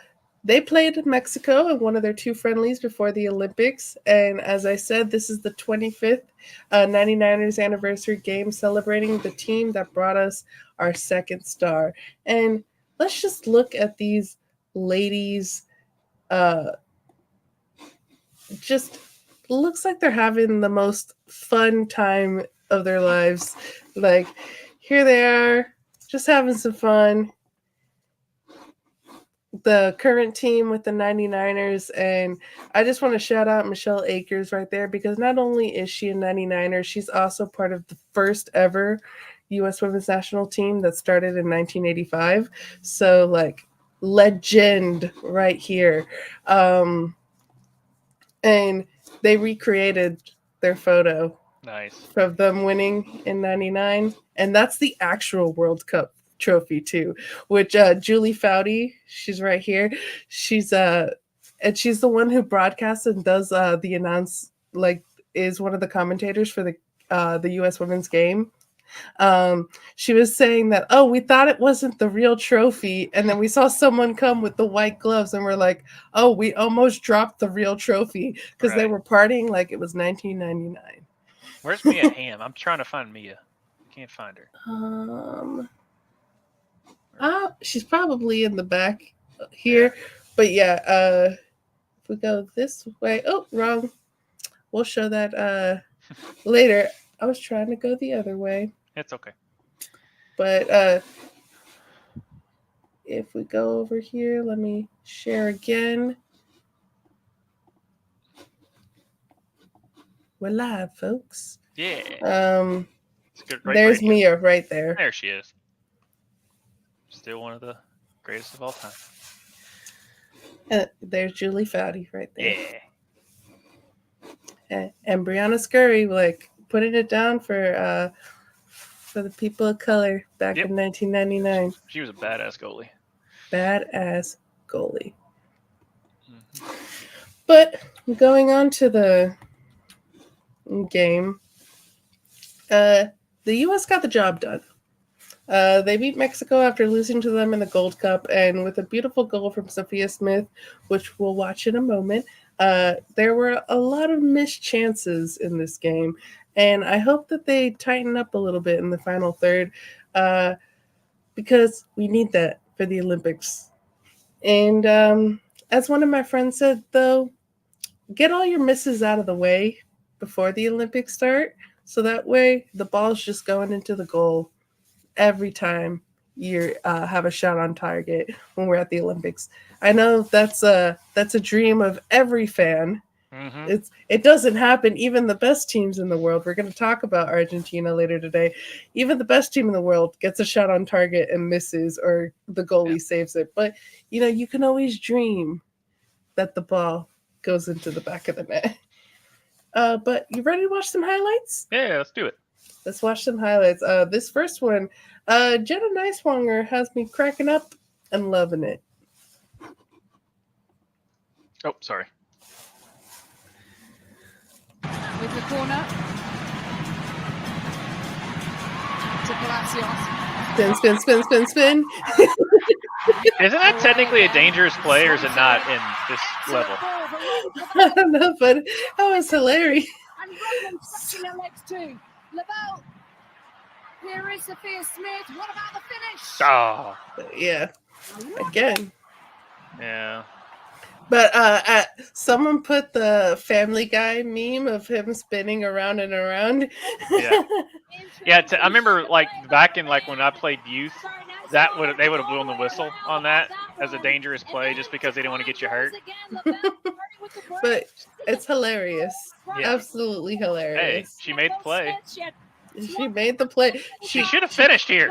they played Mexico in one of their 2 friendlies before the Olympics. And as I said, this is the 25th 99ers anniversary game celebrating the team that brought us our 2nd star. And let's just look at these ladies. Just looks like they're having the most fun time of their lives. Like, here they are, just having some fun. the current team with the 99ers, and I just want to shout out Michelle Akers right there, because not only is she a 99er, she's also part of the first ever U.S. women's national team that started in 1985. So, like, legend right here. And they recreated their photo Nice. of them winning in 99, and that's the actual World Cup trophy too, which Julie Foudy, she's right here. She's and she's the one who broadcasts and does the announce, like, is one of the commentators for the US women's game. She was saying that, oh, we thought it wasn't the real trophy, and then we saw someone come with the white gloves, and we're like, oh, we almost dropped the real trophy, because they were partying like it was 1999. Where's Mia Hamm? I'm trying to find Mia. Can't find her. She's probably in the back here. Yeah. But yeah, if we go this way, oh, wrong. We'll show that later. I was trying to go the other way. It's okay. But if we go over here, let me share again. We're live, folks. Yeah. It's good. There's Mia right there. There she is. Still one of the greatest of all time. And there's Julie Foudy right there. Yeah. And Brianna Scurry, like, putting it down for the people of color back in 1999. She was a badass goalie. Badass goalie. Mm-hmm. But going on to the game, the U.S. got the job done. They beat Mexico after losing to them in the Gold Cup, and with a beautiful goal from Sophia Smith, which we'll watch in a moment. There were a lot of missed chances in this game, and I hope that they tighten up a little bit in the final third, because we need that for the Olympics. And as one of my friends said, though, get all your misses out of the way before the Olympics start, so that way the ball's just going into the goal every time you have a shot on target when we're at the Olympics. I know that's a dream of every fan. Mm-hmm. It doesn't happen. Even the best teams in the world, we're going to talk about Argentina later today, even the best team in the world gets a shot on target and misses, or the goalie saves it. But, you know, you can always dream that the ball goes into the back of the net. But you ready to watch some highlights? Yeah, let's do it. Let's watch some highlights. This first one, Jenna Neiswanger has me cracking up and loving it. Oh, sorry. With the corner to Palacios. Spin. Isn't that technically a dangerous play, or is it not in this level? I don't know, but that was hilarious. And Robin touching her legs too. Lavelle. Here is Sophia Smith. What about the finish? Oh. Yeah. Again. Yeah. But someone put the Family Guy meme of him spinning around and around. Yeah. Yeah. I remember, like, back in, like, when I played youth, they would have blown the whistle on that as a dangerous play just because they didn't want to get you hurt. But it's hilarious. Yeah. Absolutely hilarious. Hey, she made the play. She made the play. She should have finished here.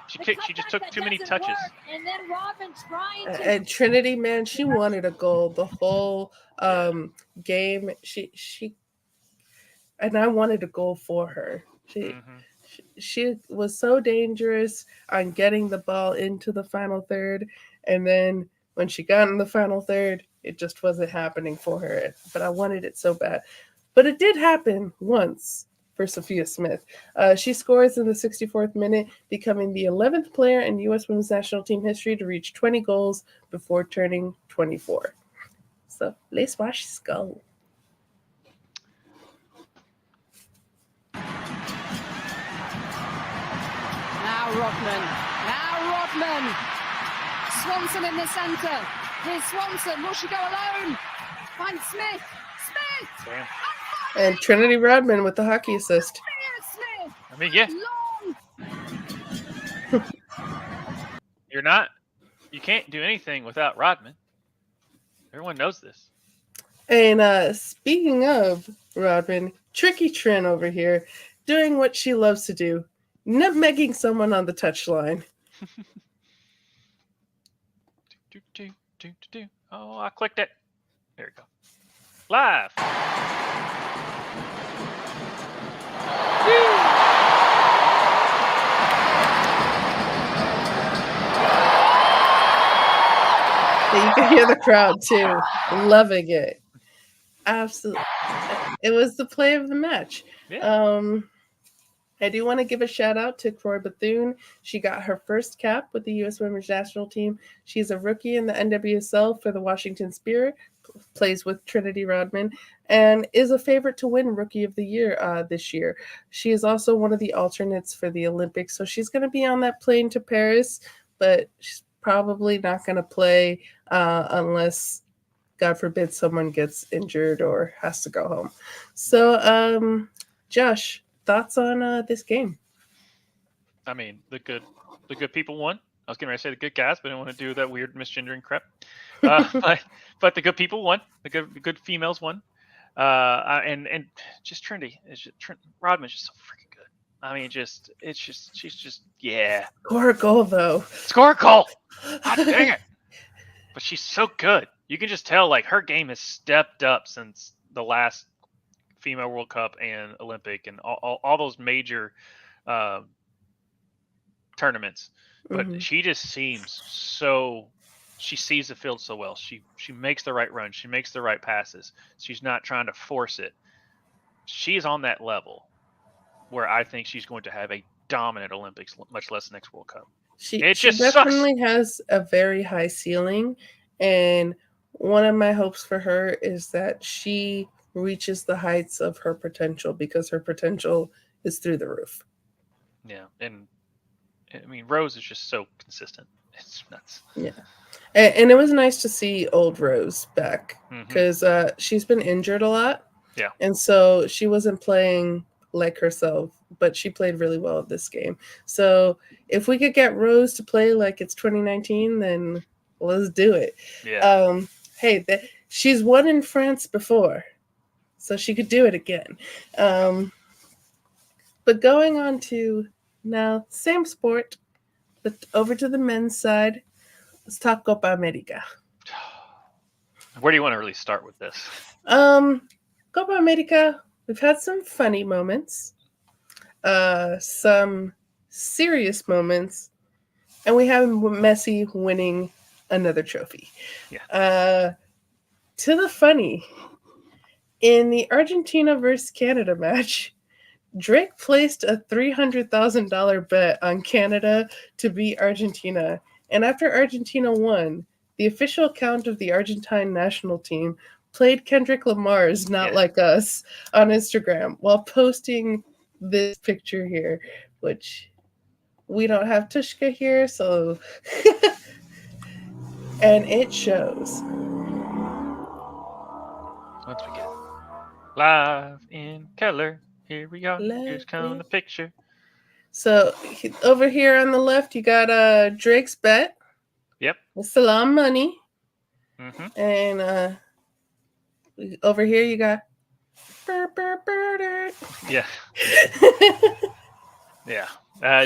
She just took too many touches. And Trinity, man, she wanted a goal the whole game. She and I wanted a goal for her. She was so dangerous on getting the ball into the final third, and then when she got in the final third, it just wasn't happening for her. But I wanted it so bad. But it did happen once for Sophia Smith. She scores in the 64th minute, becoming the 11th player in U.S. women's national team history to reach 20 goals before turning 24. So let's watch this goal. Now Rodman. Swanson in the centre. Here's Swanson. Will she go alone? Finds Smith. Damn. And Trinity Rodman with the hockey assist. I mean, yeah. You're not? You can't do anything without Rodman. Everyone knows this. And speaking of Rodman, Tricky Trin over here doing what she loves to do, nutmegging someone on the touchline. Oh, I clicked it. There we go. Live. You can hear the crowd too, loving it. Absolutely. It was the play of the match. Yeah. I do want to give a shout out to Croy Bethune. She got her first cap with the U.S. Women's National Team. She's a rookie in the NWSL for the Washington Spirit, plays with Trinity Rodman, and is a favorite to win Rookie of the Year this year. She is also one of the alternates for the Olympics, so she's going to be on that plane to Paris, but she's probably not going to play unless, God forbid, someone gets injured or has to go home. So, Josh, thoughts on this game? I mean, the good people won. I was going to say the good guys, but I didn't want to do that weird misgendering crap. But the good people won. The good females won. And just Trinity Rodman's just so freaking good. I mean, she's just yeah. Score a goal though. Score a goal. God dang it! But she's so good. You can just tell like her game has stepped up since the last Female World Cup and Olympic and all those major tournaments. But she just seems so. She sees the field so well. She makes the right run. She makes the right passes. She's not trying to force it. She's on that level where I think she's going to have a dominant Olympics, much less the next World Cup. She definitely has a very high ceiling, and one of my hopes for her is that she reaches the heights of her potential, because her potential is through the roof. Yeah, and I mean, Rose is just so consistent. It's nuts. Yeah. And it was nice to see old Rose back, because she's been injured a lot. Yeah. And so she wasn't playing like herself, but she played really well at this game. So if we could get Rose to play like it's 2019, then let's do it. Yeah. Hey, she's won in France before, so she could do it again. But going on to now, same sport, but over to the men's side. Let's talk Copa America. Where do you want to really start with this? Copa America, we've had some funny moments, some serious moments, and we have Messi winning another trophy. Yeah. To the funny, in the Argentina versus Canada match, Drake placed a $300,000 bet on Canada to beat Argentina. And after Argentina won, the official account of the Argentine national team played Kendrick Lamar's Not Like Us on Instagram while posting this picture here, which we don't have Tushka here, so... And it shows. Let's begin. Live in color. Here we are. Here's come the picture. So over here on the left, you got Drake's bet. Yep. It's a lot of money. Mm-hmm. And over here, you got. Yeah. Yeah.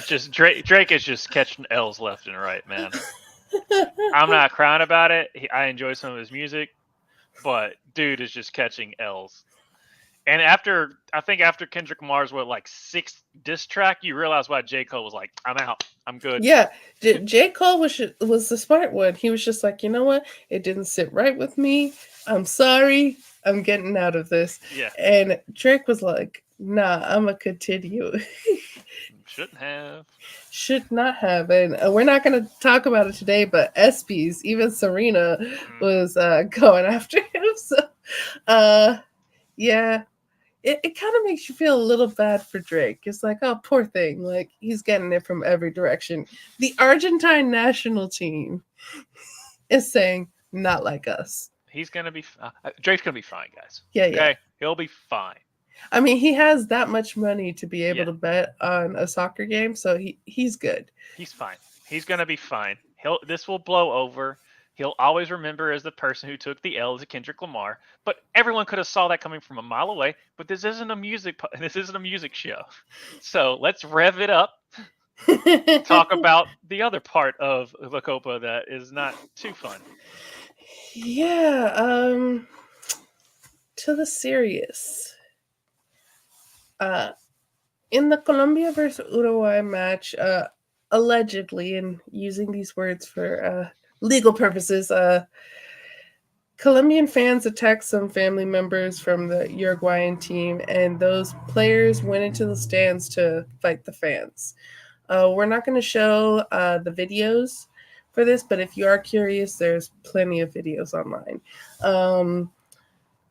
Just Drake is just catching L's left and right, man. I'm not crying about it. I enjoy some of his music, but dude is just catching L's. And after Kendrick Lamar's sixth diss track, you realize why J. Cole was like, I'm out. I'm good. Yeah. J. Cole was the smart one. He was just like, you know what? It didn't sit right with me. I'm sorry. I'm getting out of this. Yeah. And Drake was like, nah, I'm going to continue. Should not have. And we're not going to talk about it today, but ESPYs, even Serena was going after him. So, yeah. It kind of makes you feel a little bad for Drake. It's like, oh, poor thing. Like, he's getting it from every direction. The Argentine national team is saying, not like us. He's going to be... Drake's going to be fine, guys. Yeah, okay? Yeah. He'll be fine. I mean, he has that much money to be able to bet on a soccer game, so he's good. He's fine. He's going to be fine. This will blow over. He'll always remember as the person who took the L as a Kendrick Lamar. But everyone could have saw that coming from a mile away. But this isn't a music show, so let's rev it up. Talk about the other part of the Copa that is not too fun. Yeah. To the serious. In the Colombia versus Uruguay match, allegedly, and using these words for legal purposes, Colombian fans attacked some family members from the Uruguayan team, and those players went into the stands to fight the fans. We're not going to show the videos for this, but if you are curious, there's plenty of videos online.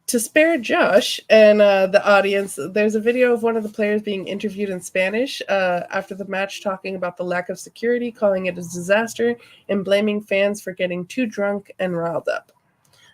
To spare Josh and the audience, there's a video of one of the players being interviewed in Spanish after the match, talking about the lack of security, calling it a disaster, and blaming fans for getting too drunk and riled up.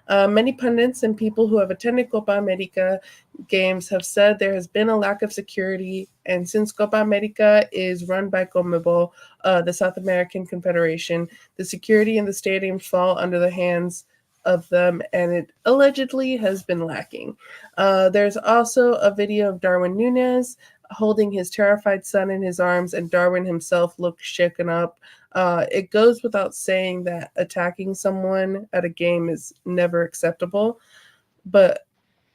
Many pundits and people who have attended Copa America games have said there has been a lack of security, and since Copa America is run by CONMEBOL, the South American Confederation, the security in the stadiums fall under the hands of them, and it allegedly has been lacking. There's also a video of Darwin Núñez holding his terrified son in his arms, and Darwin himself looked shaken up. It goes without saying that attacking someone at a game is never acceptable, but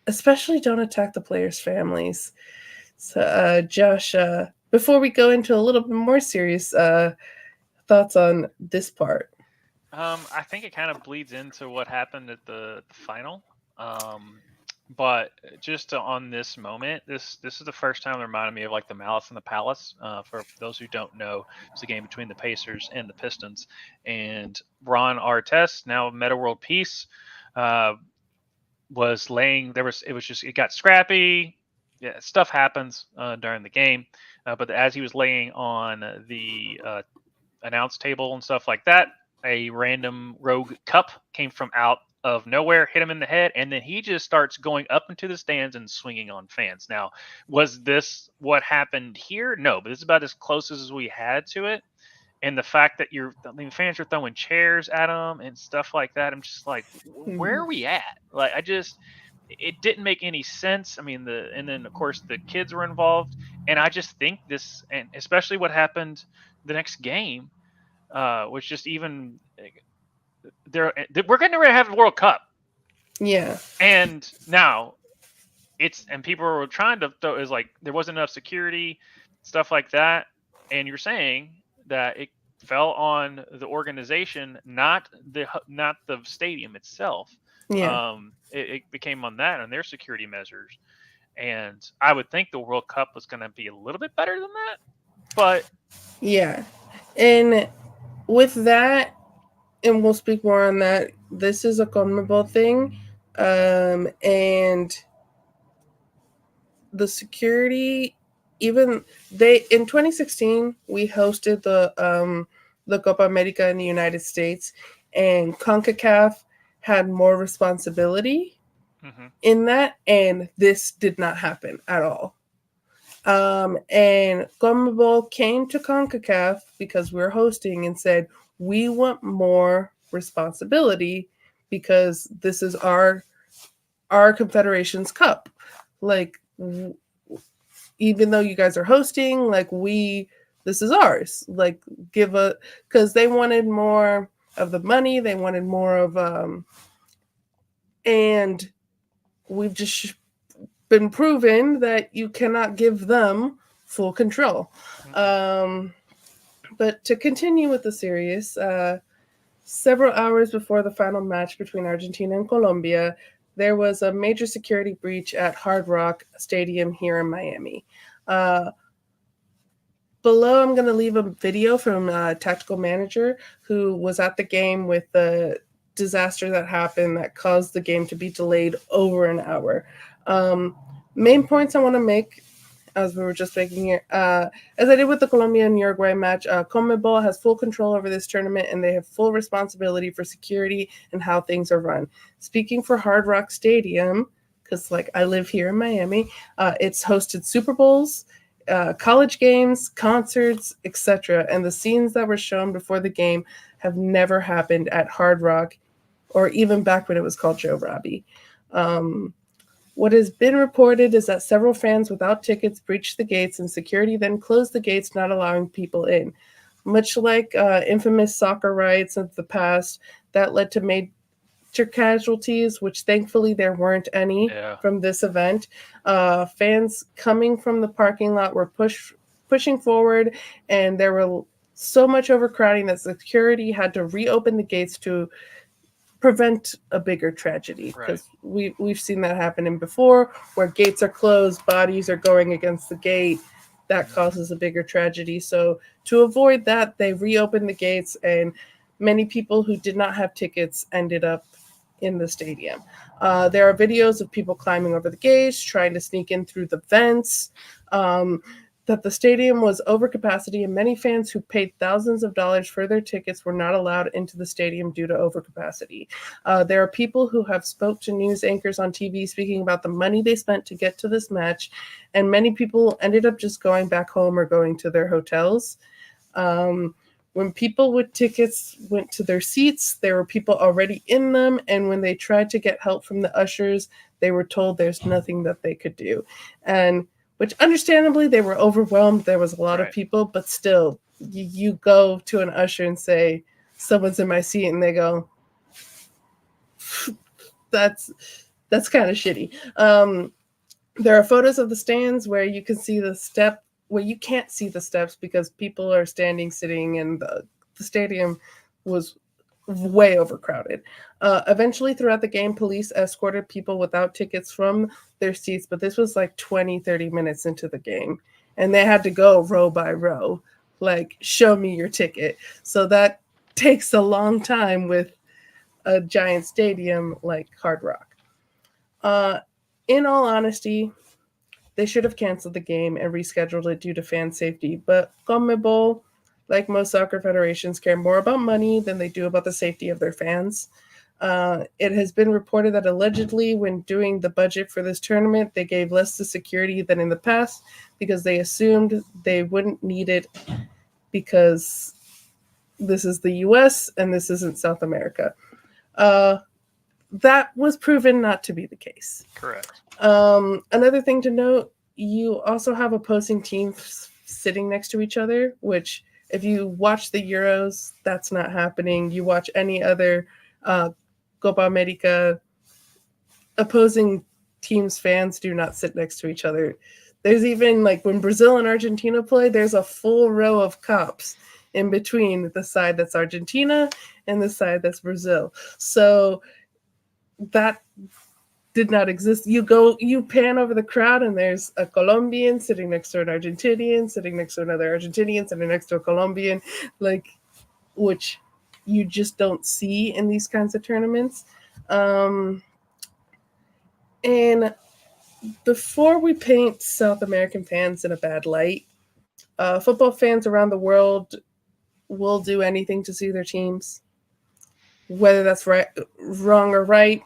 especially don't attack the players' families. So, Josh, before we go into a little bit more serious thoughts on this part. I think it kind of bleeds into what happened at the final. But just on this moment, this is the first time it reminded me of like the Malice in the Palace. For those who don't know, it's a game between the Pacers and the Pistons. And Ron Artest, now Meta World Peace, was laying. It got scrappy. Yeah, stuff happens during the game. But as he was laying on the announce table and stuff like that, a random rogue cup came from out of nowhere, hit him in the head, and then he just starts going up into the stands and swinging on fans. Now, was this what happened here? No, but this is about as close as we had to it. And the fact that fans are throwing chairs at him and stuff like that, I'm just like, where are we at? Like, it didn't make any sense. I mean, and then of course the kids were involved, and I just think this, and especially what happened the next game, was just even. We're going to have the World Cup. Yeah. And now and people were trying to throw, is like, there wasn't enough security, stuff like that. And you're saying that it fell on the organization, not the stadium itself. Yeah. It became on that and their security measures. And I would think the World Cup was going to be a little bit better than that. But yeah. And with that, and we'll speak more on that, this is a CONMEBOL thing. And the security, in 2016, we hosted the Copa America in the United States, and CONCACAF had more responsibility in that, and this did not happen at all. And CONMEBOL came to CONCACAF because we're hosting and said, we want more responsibility because this is our Confederation's Cup. Like, even though you guys are hosting, like, this is ours. Like, because they wanted more of the money, they wanted more of, and we've just been proven that you cannot give them full control. But to continue with the series, several hours before the final match between Argentina and Colombia, there was a major security breach at Hard Rock Stadium here in Miami. Below, I'm going to leave a video from a tactical manager who was at the game with the disaster that happened that caused the game to be delayed over an hour. Main points I want to make, as we were just making here, as I did with the Colombia and Uruguay match, CONMEBOL has full control over this tournament, and they have full responsibility for security and how things are run. Speaking for Hard Rock Stadium, because I live here in Miami, it's hosted Super Bowls, college games, concerts, etc. And the scenes that were shown before the game have never happened at Hard Rock or even back when it was called Joe Robbie. What has been reported is that several fans without tickets breached the gates and security then closed the gates, not allowing people in. Much like infamous soccer riots of the past, that led to major casualties, which thankfully there weren't any from this event. Fans coming from the parking lot were pushing forward, and there were so much overcrowding that security had to reopen the gates to prevent a bigger tragedy, because we've seen that happening before, where gates are closed, bodies are going against the gate, that causes a bigger tragedy. So to avoid that, they reopened the gates, and many people who did not have tickets ended up in the stadium. There are videos of people climbing over the gates, trying to sneak in through the vents. That the stadium was over capacity, and many fans who paid thousands of dollars for their tickets were not allowed into the stadium due to overcapacity. There are people who have spoke to news anchors on TV speaking about the money they spent to get to this match, and many people ended up just going back home or going to their hotels. When people with tickets went to their seats, there were people already in them, and when they tried to get help from the ushers, they were told there's nothing that they could do. And which understandably they were overwhelmed. There was a lot of people, but still, you go to an usher and say, someone's in my seat, and they go, that's kind of shitty. There are photos of the stands where you can see the step, where you can't see the steps because people are standing, sitting, and the stadium was way overcrowded. Eventually, throughout the game, police escorted people without tickets from their seats, but this was like 20, 30 minutes into the game, and they had to go row by row, like, show me your ticket. So that takes a long time with a giant stadium like Hard Rock. In all honesty, they should have canceled the game and rescheduled it due to fan safety, but CONMEBOL, like most soccer federations, care more about money than they do about the safety of their fans. It has been reported that allegedly when doing the budget for this tournament, they gave less to security than in the past because they assumed they wouldn't need it because this is the US and this isn't South America. That was proven not to be the case. Correct. Another thing to note, you also have opposing teams sitting next to each other, which if you watch the Euros, that's not happening. You watch any other Copa America, opposing teams' fans do not sit next to each other. There's even, like, when Brazil and Argentina play, there's a full row of cops in between the side that's Argentina and the side that's Brazil. So that did not exist. You pan over the crowd, and there's a Colombian sitting next to an Argentinian, sitting next to another Argentinian, sitting next to a Colombian, like, which you just don't see in these kinds of tournaments. And before we paint South American fans in a bad light, football fans around the world will do anything to see their teams. Whether that's right, wrong, or right,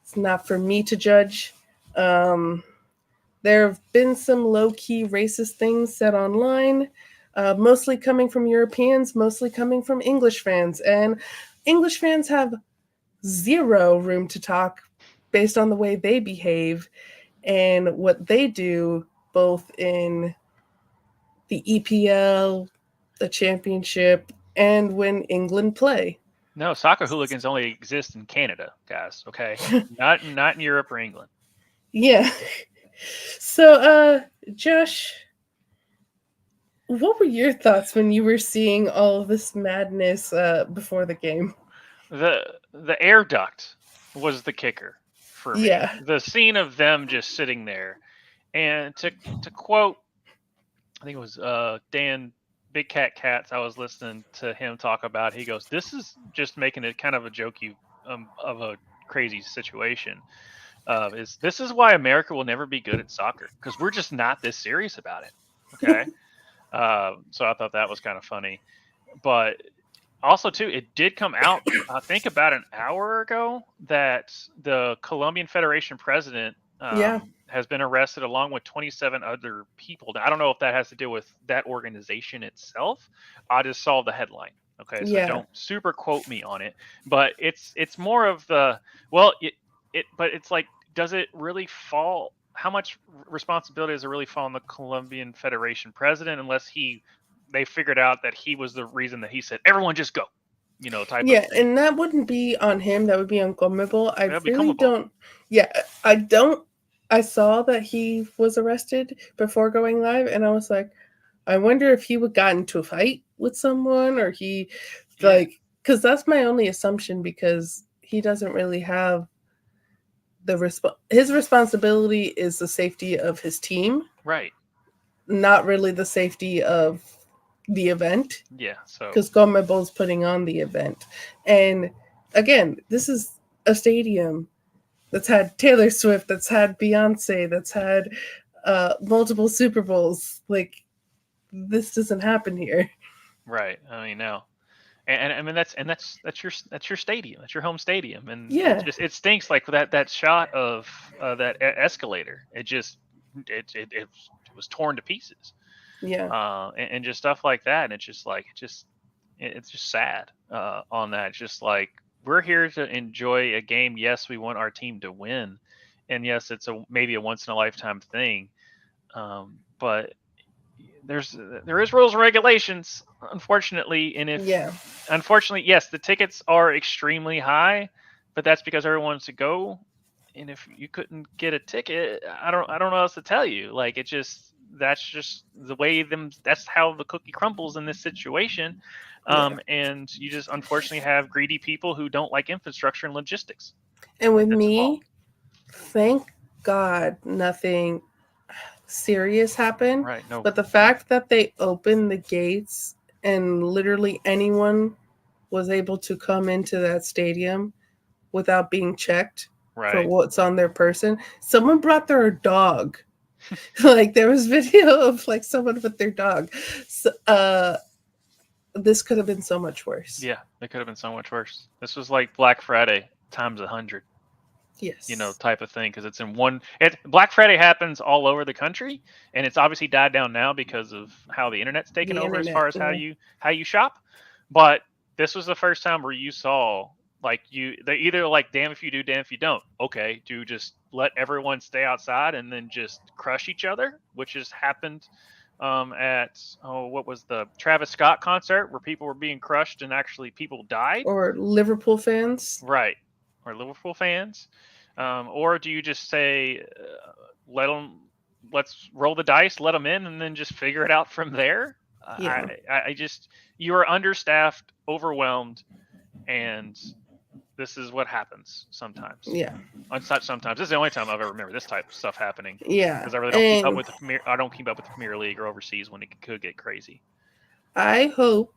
it's not for me to judge. There have been some low-key racist things said online, mostly coming from Europeans, mostly coming from English fans. And English fans have zero room to talk based on the way they behave and what they do, both in the EPL, the championship, and when England play. No, soccer hooligans only exist in Canada, guys. Okay, not in Europe or England. Yeah. So, Josh, what were your thoughts when you were seeing all of this madness before the game? The air duct was the kicker for me. Yeah. The scene of them just sitting there, and to quote, I think it was Dan Big Cat Cats. I was listening to him talk about. He goes, "This is just making it kind of a jokey of a crazy situation. This is why America will never be good at soccer, because we're just not this serious about it." Okay. So I thought that was kind of funny, but also too, it did come out, I think about an hour ago, that the Colombian Federation president has been arrested along with 27 other people. Now, I don't know if that has to do with that organization itself. I just saw the headline. Okay, so Yeah. don't super quote me on it, but it's more of the well, but it's like, does it really fall? How much responsibility does it really fall on the Colombian Federation president unless they figured out that he was the reason that he said everyone just go, type Yeah, of thing. and that wouldn't be on him. That would be on CONMEBOL. I That'd be really CONMEBOL. don't. Yeah, I don't. I saw that he was arrested before going live, and I was like, I wonder if he would got into a fight with someone, or he, like, because that's my only assumption, because he doesn't really have his responsibility is the safety of his team, Right. not really the safety of the event. Yeah. So because CONMEBOL's putting on the event. And again, this is a stadium that's had Taylor Swift, that's had Beyonce, that's had multiple Super Bowls. Like, this doesn't happen here. right. I mean, no. And I mean that's your stadium. That's your home stadium, and Yeah. it stinks like that shot of that escalator. It was torn to pieces. Yeah. And just stuff like that. And it's just sad on that. It's just like, we're here to enjoy a game. Yes, we want our team to win, and yes, it's maybe a once in a lifetime thing. But there is rules and regulations, unfortunately. And unfortunately, yes, the tickets are extremely high, but that's because everyone wants to go. And if you couldn't get a ticket, I don't know what else to tell you. Like, that's just the way that's how the cookie crumbles in this situation. And you just unfortunately have greedy people who don't like infrastructure and logistics. And with me, thank God nothing serious happened. Right. No. But the fact that they opened the gates and literally anyone was able to come into that stadium without being checked for what's on their person. Someone brought their dog. Like, there was video of like someone with their dog. So, this could have been so much worse. Yeah, it could have been so much worse. This was like Black Friday times 100. Yes. Type of thing, because it's in one. Black Friday happens all over the country, and it's obviously died down now because of how the internet's taken over as far as how you shop. But this was the first time where you saw, like, they either like, damn if you do, damn if you don't. Okay, do just let everyone stay outside and then just crush each other, which has happened at what was the Travis Scott concert, where people were being crushed and actually people died. Or Liverpool fans. Right. Or Liverpool fans. Or do you just say, let's roll the dice, let them in, and then just figure it out from there? Yeah. You are understaffed, overwhelmed, and this is what happens sometimes. Yeah. Sometimes. This is the only time I've ever remembered this type of stuff happening. Yeah. Because I really don't keep up with the Premier. I don't keep up with the Premier League or overseas when it could get crazy. I hope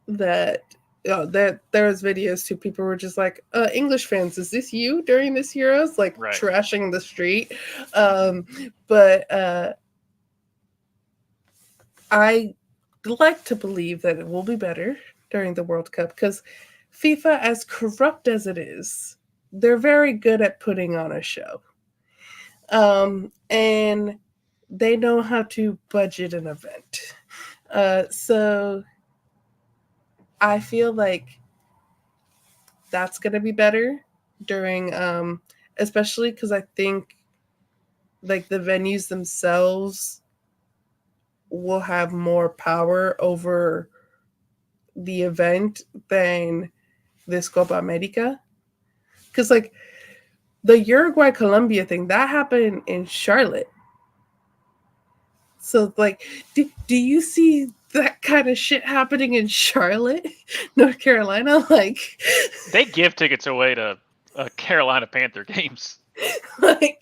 that there was videos too. People were just like, English fans, is this you during this Euros? Like, trashing the street. But I like to believe that it will be better during the World Cup, because FIFA, as corrupt as it is, they're very good at putting on a show. And they know how to budget an event. So I feel like that's going to be better during, especially because I think like the venues themselves will have more power over the event than this Copa America. Because like the Uruguay-Colombia thing, that happened in Charlotte. So like, do you see that kind of shit happening in Charlotte, North Carolina? Like, they give tickets away to Carolina Panther games. Like,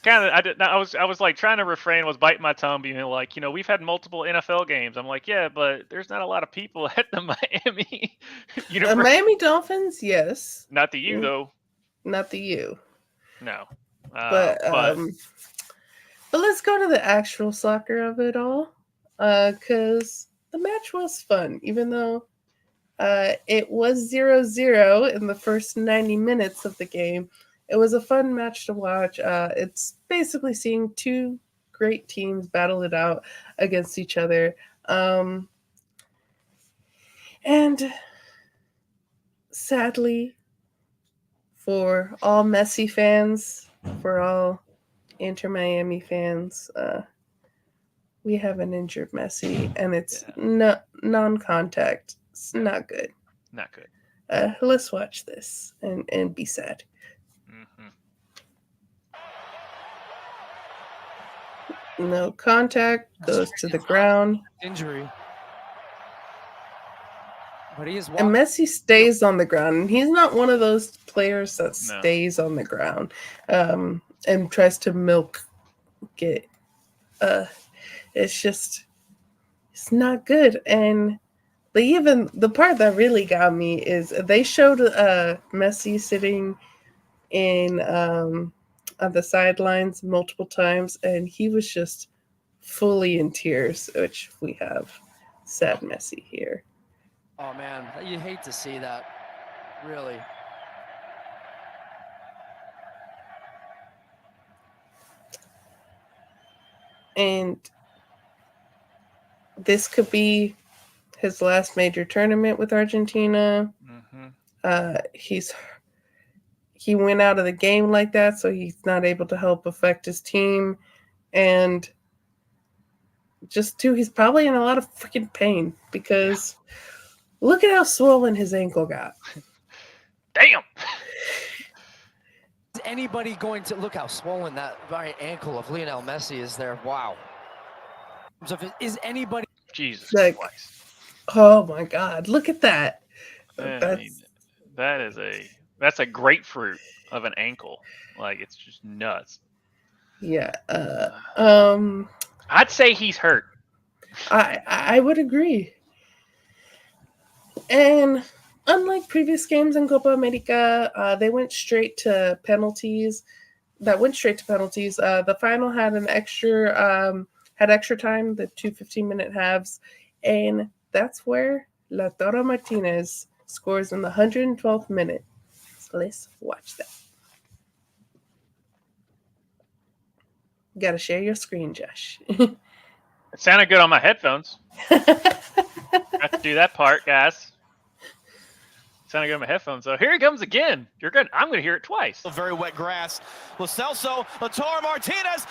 kind of, I was like trying to refrain, was biting my tongue, being like, we've had multiple NFL games. I'm like, yeah, but there's not a lot of people at the Miami Miami Dolphins, yes. Not the U though. Not the U. No. But let's go to the actual soccer of it all, because the match was fun, even though it was 0-0 in the first 90 minutes of the game, it was a fun match to watch. It's basically seeing two great teams battle it out against each other. And sadly, for all Messi fans, for all Inter Miami fans, we have an injured Messi, and it's non-contact. It's not good. Not good. Let's watch this and be sad. Mm-hmm. No contact, goes to the ground. Injury. But he is And Messi stays on the ground. And he's not one of those players that stays on the ground and tries to milk it. It's not good. And the part that really got me is they showed Messi sitting in on the sidelines multiple times, and he was just fully in tears, which we have sad Messi here. Oh man, you hate to see that, really. And this could be his last major tournament with Argentina. Mm-hmm. He went out of the game like that, so he's not able to help affect his team. And he's probably in a lot of freaking pain because look at how swollen his ankle got. Damn. Is anybody going to look how swollen that right ankle of Lionel Messi is there? Wow. So is anybody Jesus Christ. Oh my God. Look at that. That's a grapefruit of an ankle. Like, it's just nuts. Yeah. I'd say he's hurt. I would agree. And unlike previous games in Copa America, they went straight to penalties. The final had extra time, the 2 15-minute halves, and that's where Lautaro Martinez scores in the 112th minute. So let's watch that. You gotta share your screen, Josh. It sounded good on my headphones. Have to do that part, guys. Sounded good on my headphones. So here he comes again. You're good. I'm going to hear it twice. Very wet grass. Lo Celso, Lautaro Martinez.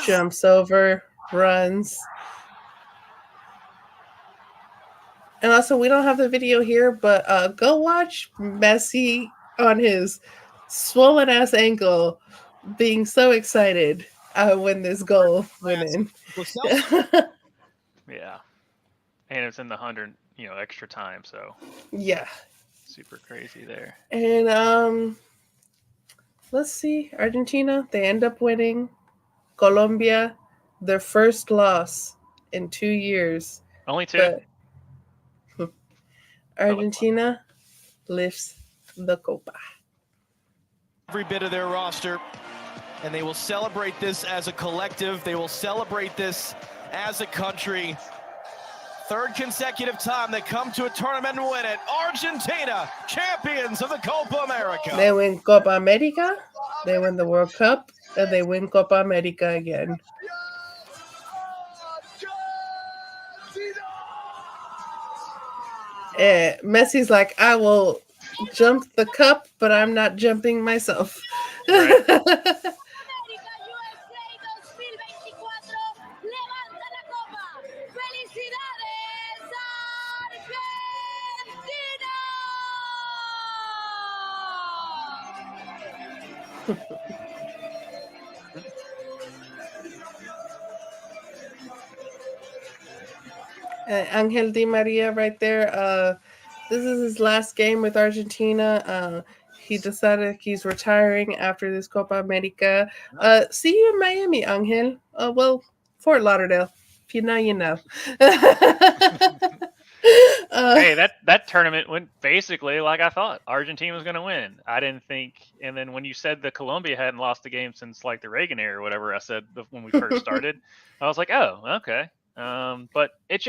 Jumps over, runs. And also, we don't have the video here, but go watch Messi on his swollen ass ankle being so excited when this goal went in. Yeah. And it's in the 100, extra time, so. Yeah. Super crazy there. And let's see. Argentina, they end up winning. Colombia, their first loss in 2 years. Only 2. Argentina lifts the Copa. Every bit of their roster, and they will celebrate this as a collective. They will celebrate this as a country. Third consecutive time they come to a tournament and win it. Argentina, champions of the Copa America. They win Copa America, they win the World Cup, and they win Copa America again. Messi's like, I will jump the cup, but I'm not jumping myself. Right. Angel Di Maria right there. This is his last game with Argentina. He decided he's retiring after this Copa America. See you in Miami, Angel. Well, Fort Lauderdale. If you know, you know. Hey, that tournament went basically like I thought. Argentina was going to win. I didn't think. And then when you said that Colombia hadn't lost a game since like the Reagan era or whatever I said when we first started, I was like, oh, okay. But it's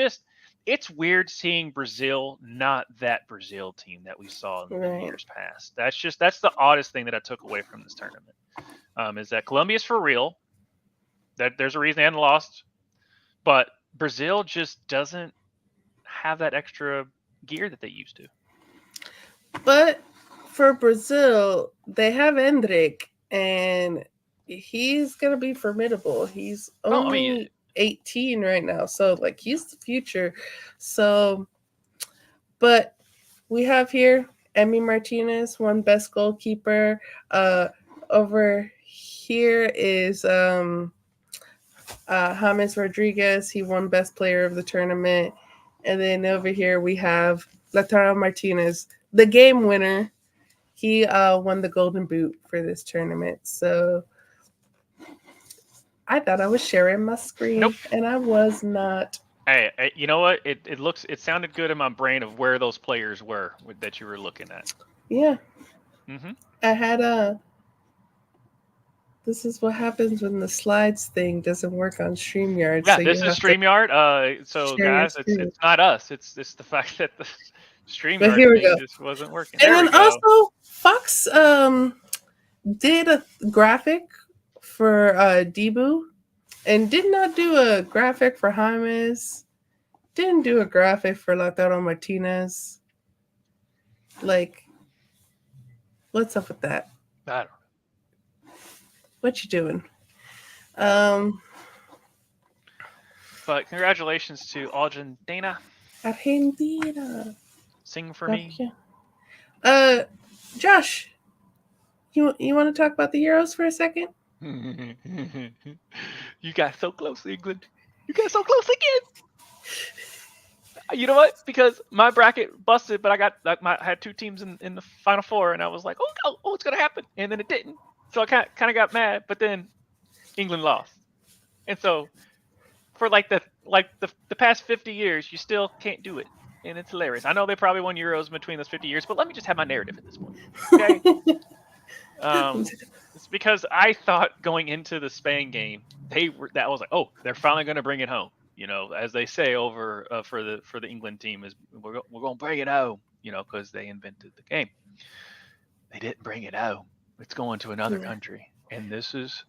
it's weird seeing Brazil not that Brazil team that we saw in Right. years past. That's the oddest thing that I took away from this tournament. Is that Colombia's for real. That there's a reason they hadn't lost, but Brazil just doesn't have that extra gear that they used to. But for Brazil, they have Endrick, and he's gonna be formidable. He's only 18 right now, so like he's the future. So, but we have here Emi Martinez, won best goalkeeper. Over here is James Rodriguez. He won best player of the tournament. And then over here we have Lautaro Martinez, the game winner. He won the Golden Boot for this tournament. So I thought I was sharing my screen, and I was not. Hey, you know what? It sounded good in my brain of where those players were that you were looking at. Yeah. Mm-hmm. I had this is what happens when the slides thing doesn't work on StreamYard. Yeah, so this is StreamYard. So guys, it's not us. It's the fact that the StreamYard thing just wasn't working. And then also Fox did a graphic for Debu and did not do a graphic for James. Didn't do a graphic for Lautaro Martinez. Like, what's up with that? I don't know. What you doing? But congratulations to Argentina. Argentina. Sing for me. Josh, you want to talk about the Euros for a second? You got so close, England. You got so close again. You know what? Because my bracket busted, but I had two teams in the Final Four, and I was like, oh, it's gonna happen, and then it didn't. So I kind of got mad, but then England lost, and so for the past 50 years, you still can't do it, and it's hilarious. I know they probably won Euros between those 50 years, but let me just have my narrative at this point. Okay. It's because I thought going into the Spain game, I was like, oh, they're finally going to bring it home. You know, as they say over for the England team, is we're going to bring it home. You know, because they invented the game. They didn't bring it home. It's going to another country, and this is.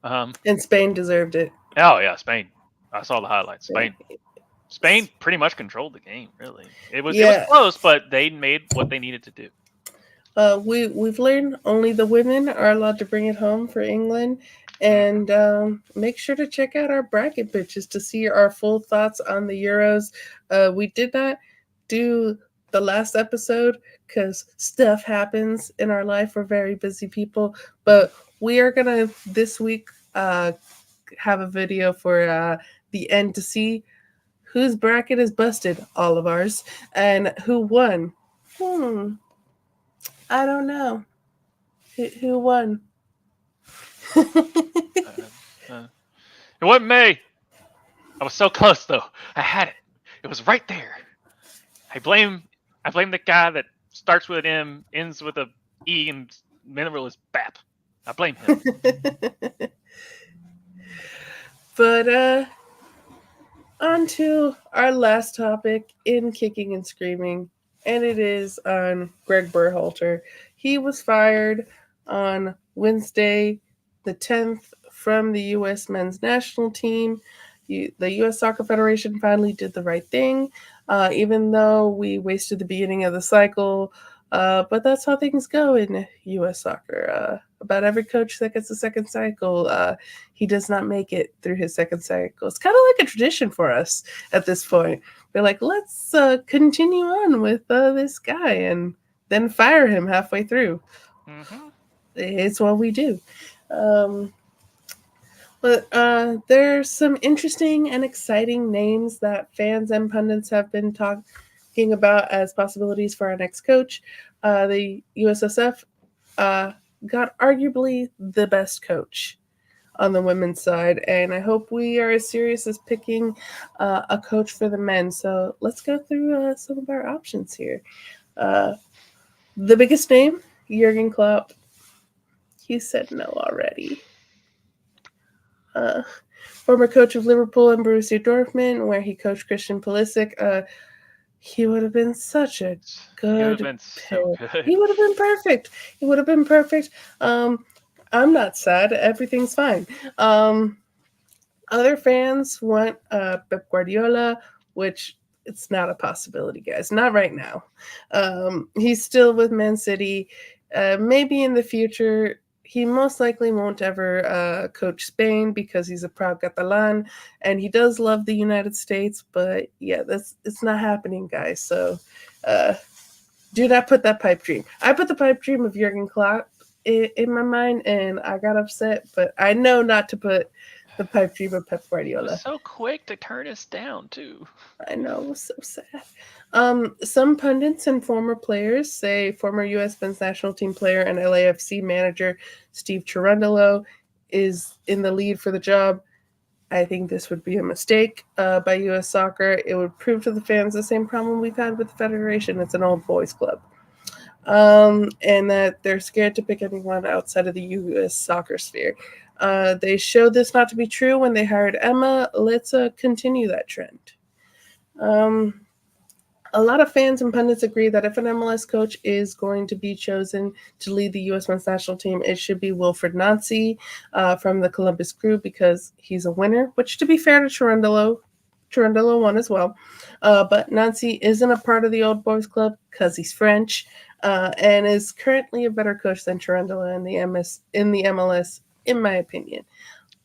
And Spain deserved it. Oh yeah, Spain. I saw the highlights. Spain pretty much controlled the game. Really, it was close, but they made what they needed to do. We've learned only the women are allowed to bring it home for England, and make sure to check out our bracket pitches to see our full thoughts on the Euros. We did not do the last episode because stuff happens in our life. We're very busy people, but we are gonna this week have a video for the end to see whose bracket is busted, all of ours, and who won. I don't know. Who won? It wasn't me. I was so close though. I had it. It was right there. I blame the guy that starts with an M, ends with a E, and mineral is BAP. I blame him. But on to our last topic in Kicking and Screaming, and it is on Greg Berhalter. He was fired on Wednesday, the 10th, from the U.S. men's national team. The U.S. Soccer Federation finally did the right thing, even though we wasted the beginning of the cycle. But that's how things go in U.S. soccer. About every coach that gets a second cycle, he does not make it through his second cycle. It's kind of like a tradition for us at this point. We're like, let's continue on with this guy and then fire him halfway through. Mm-hmm. It's what we do. But there's some interesting and exciting names that fans and pundits have been talking about as possibilities for our next coach. The USSF got arguably the best coach on the women's side, and I hope we are as serious as picking a coach for the men. So let's go through some of our options here. The biggest name, Jurgen Klopp. He said no already. Former coach of Liverpool and Borussia Dortmund, where he coached Christian Pulisic. He would have been such a He would have good been pick. so good. He would have been perfect. He would have been perfect. I'm not sad. Everything's fine. Other fans want Pep Guardiola, which it's not a possibility, guys. Not right now. He's still with Man City. Maybe in the future, he most likely won't ever coach Spain because he's a proud Catalan, and he does love the United States. But yeah, it's not happening, guys. So do not put that pipe dream. I put the pipe dream of Jurgen Klopp in my mind, and I got upset. But I know not to put the pipe dream of Pep He Guardiola. was so quick to turn us down too. I know, it was so sad. Some pundits and former players say former U.S. men's national team player and LAFC manager Steve Cherundolo is in the lead for the job. I think this would be a mistake by U.S. Soccer. It would prove to the fans the same problem we've had with the Federation. It's an old boys club. And that they're scared to pick anyone outside of the U.S. soccer sphere. They showed this not to be true when they hired Emma. Let's continue that trend. A lot of fans and pundits agree that if an MLS coach is going to be chosen to lead the U.S. men's national team, it should be Wilfred Nancy from the Columbus Crew because he's a winner, which, to be fair to Cherundolo won as well. But Nancy isn't a part of the Old Boys Club because he's French and is currently a better coach than Cherundolo in the MLS, in my opinion.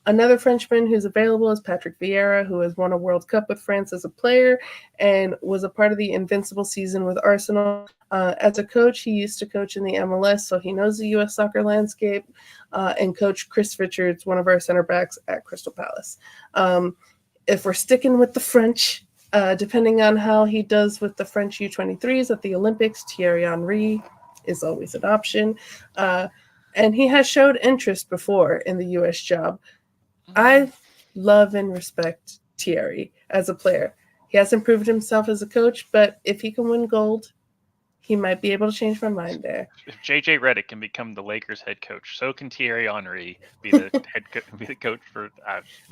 Another Frenchman who's available is Patrick Vieira, who has won a World Cup with France as a player and was a part of the invincible season with Arsenal. As a coach, he used to coach in the MLS, so he knows the U.S. soccer landscape, and coached Chris Richards, one of our center backs, at Crystal Palace. If we're sticking with the French, depending on how he does with the French U23s at the Olympics, Thierry Henry is always an option. And he has showed interest before in the U.S. job. I love and respect Thierry as a player. He hasn't proved himself as a coach, but if he can win gold, he might be able to change my mind there. If JJ Redick can become the Lakers head coach, so can Thierry Henry be the be the coach for.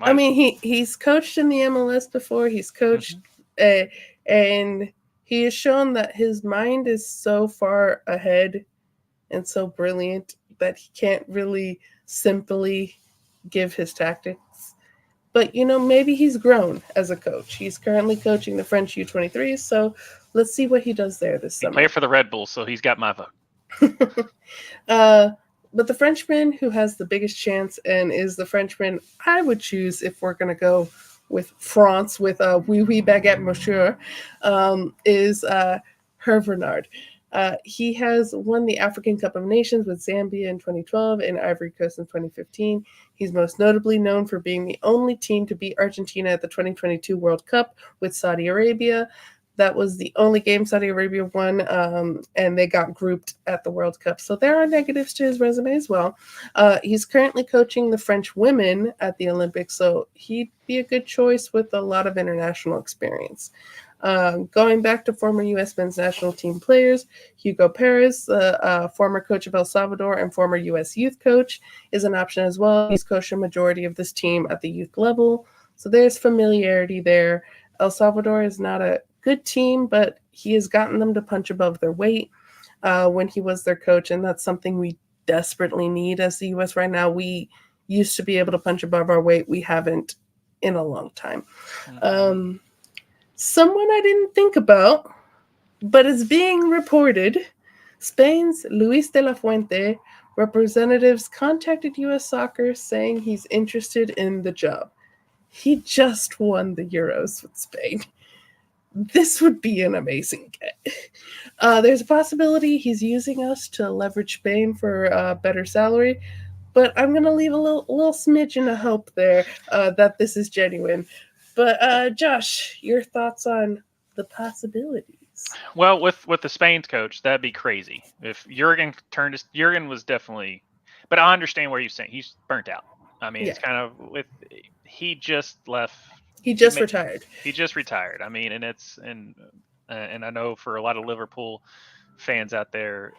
I mean, he's coached in the MLS before. He's coached, and he has shown that his mind is so far ahead and so brilliant that he can't really simply give his tactics. But, maybe he's grown as a coach. He's currently coaching the French U23s, so let's see what he does there this summer. He played for the Red Bulls, so he's got my vote. But the Frenchman who has the biggest chance and is the Frenchman I would choose if we're going to go with France with Oui Oui Baguette Monsieur is Hervé Renard. He has won the African Cup of Nations with Zambia in 2012 and Ivory Coast in 2015. He's most notably known for being the only team to beat Argentina at the 2022 World Cup with Saudi Arabia. That was the only game Saudi Arabia won, and they got grouped at the World Cup. So there are negatives to his resume as well. He's currently coaching the French women at the Olympics, so he'd be a good choice with a lot of international experience. Going back to former U.S. men's national team players, Hugo Perez, former coach of El Salvador and former U.S. youth coach, is an option as well. He's coached a majority of this team at the youth level, so there's familiarity there. El Salvador is not a good team, but he has gotten them to punch above their weight when he was their coach, and that's something we desperately need as the U.S. right now. We used to be able to punch above our weight. We haven't in a long time. Someone I didn't think about, but is being reported, Spain's Luis de la Fuente representatives contacted U.S. Soccer saying he's interested in the job. He just won the Euros with Spain. This would be an amazing get. There's a possibility he's using us to leverage Spain for a better salary, but I'm going to leave a little smidgen of hope there that this is genuine. But Josh, your thoughts on the possibilities? Well, with the Spain's coach, that'd be crazy. If Jurgen was definitely, but I understand where you're saying he's burnt out. I mean, it's kind of he just left. He just retired. He just retired. I mean, and I know for a lot of Liverpool fans out there,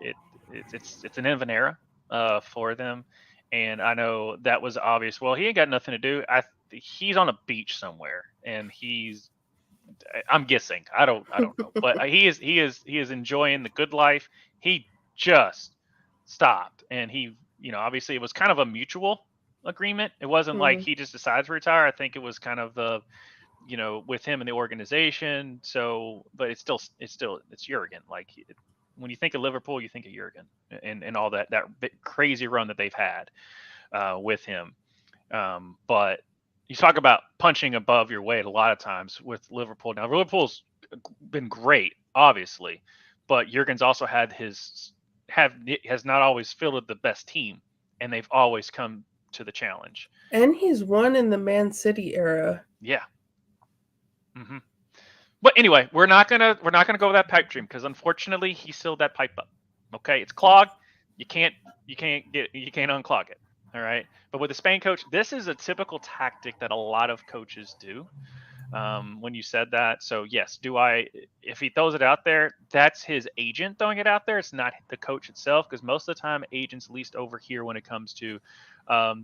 it's an end of an era for them. And I know that was obvious. Well, he ain't got nothing to do. he's on a beach somewhere, and I'm guessing. I don't know, but he is enjoying the good life. He just stopped, and obviously it was kind of a mutual agreement. It wasn't like he just decided to retire. I think it was kind of the with him and the organization. So, but it's Jurgen. Like when you think of Liverpool, you think of Jurgen and all that crazy run that they've had with him. But you talk about punching above your weight a lot of times with Liverpool. Now, Liverpool's been great, obviously, but Jurgen's also has not always fielded the best team, and they've always come to the challenge. And he's won in the Man City era. Yeah. Mm-hmm. But anyway, we're not gonna go with that pipe dream because unfortunately he sealed that pipe up. Okay, it's clogged. You can't unclog it. All right. But with the Spain coach, this is a typical tactic that a lot of coaches do. When you said that, so yes, if he throws it out there, that's his agent throwing it out there. It's not the coach itself, because most of the time agents least over here when it comes to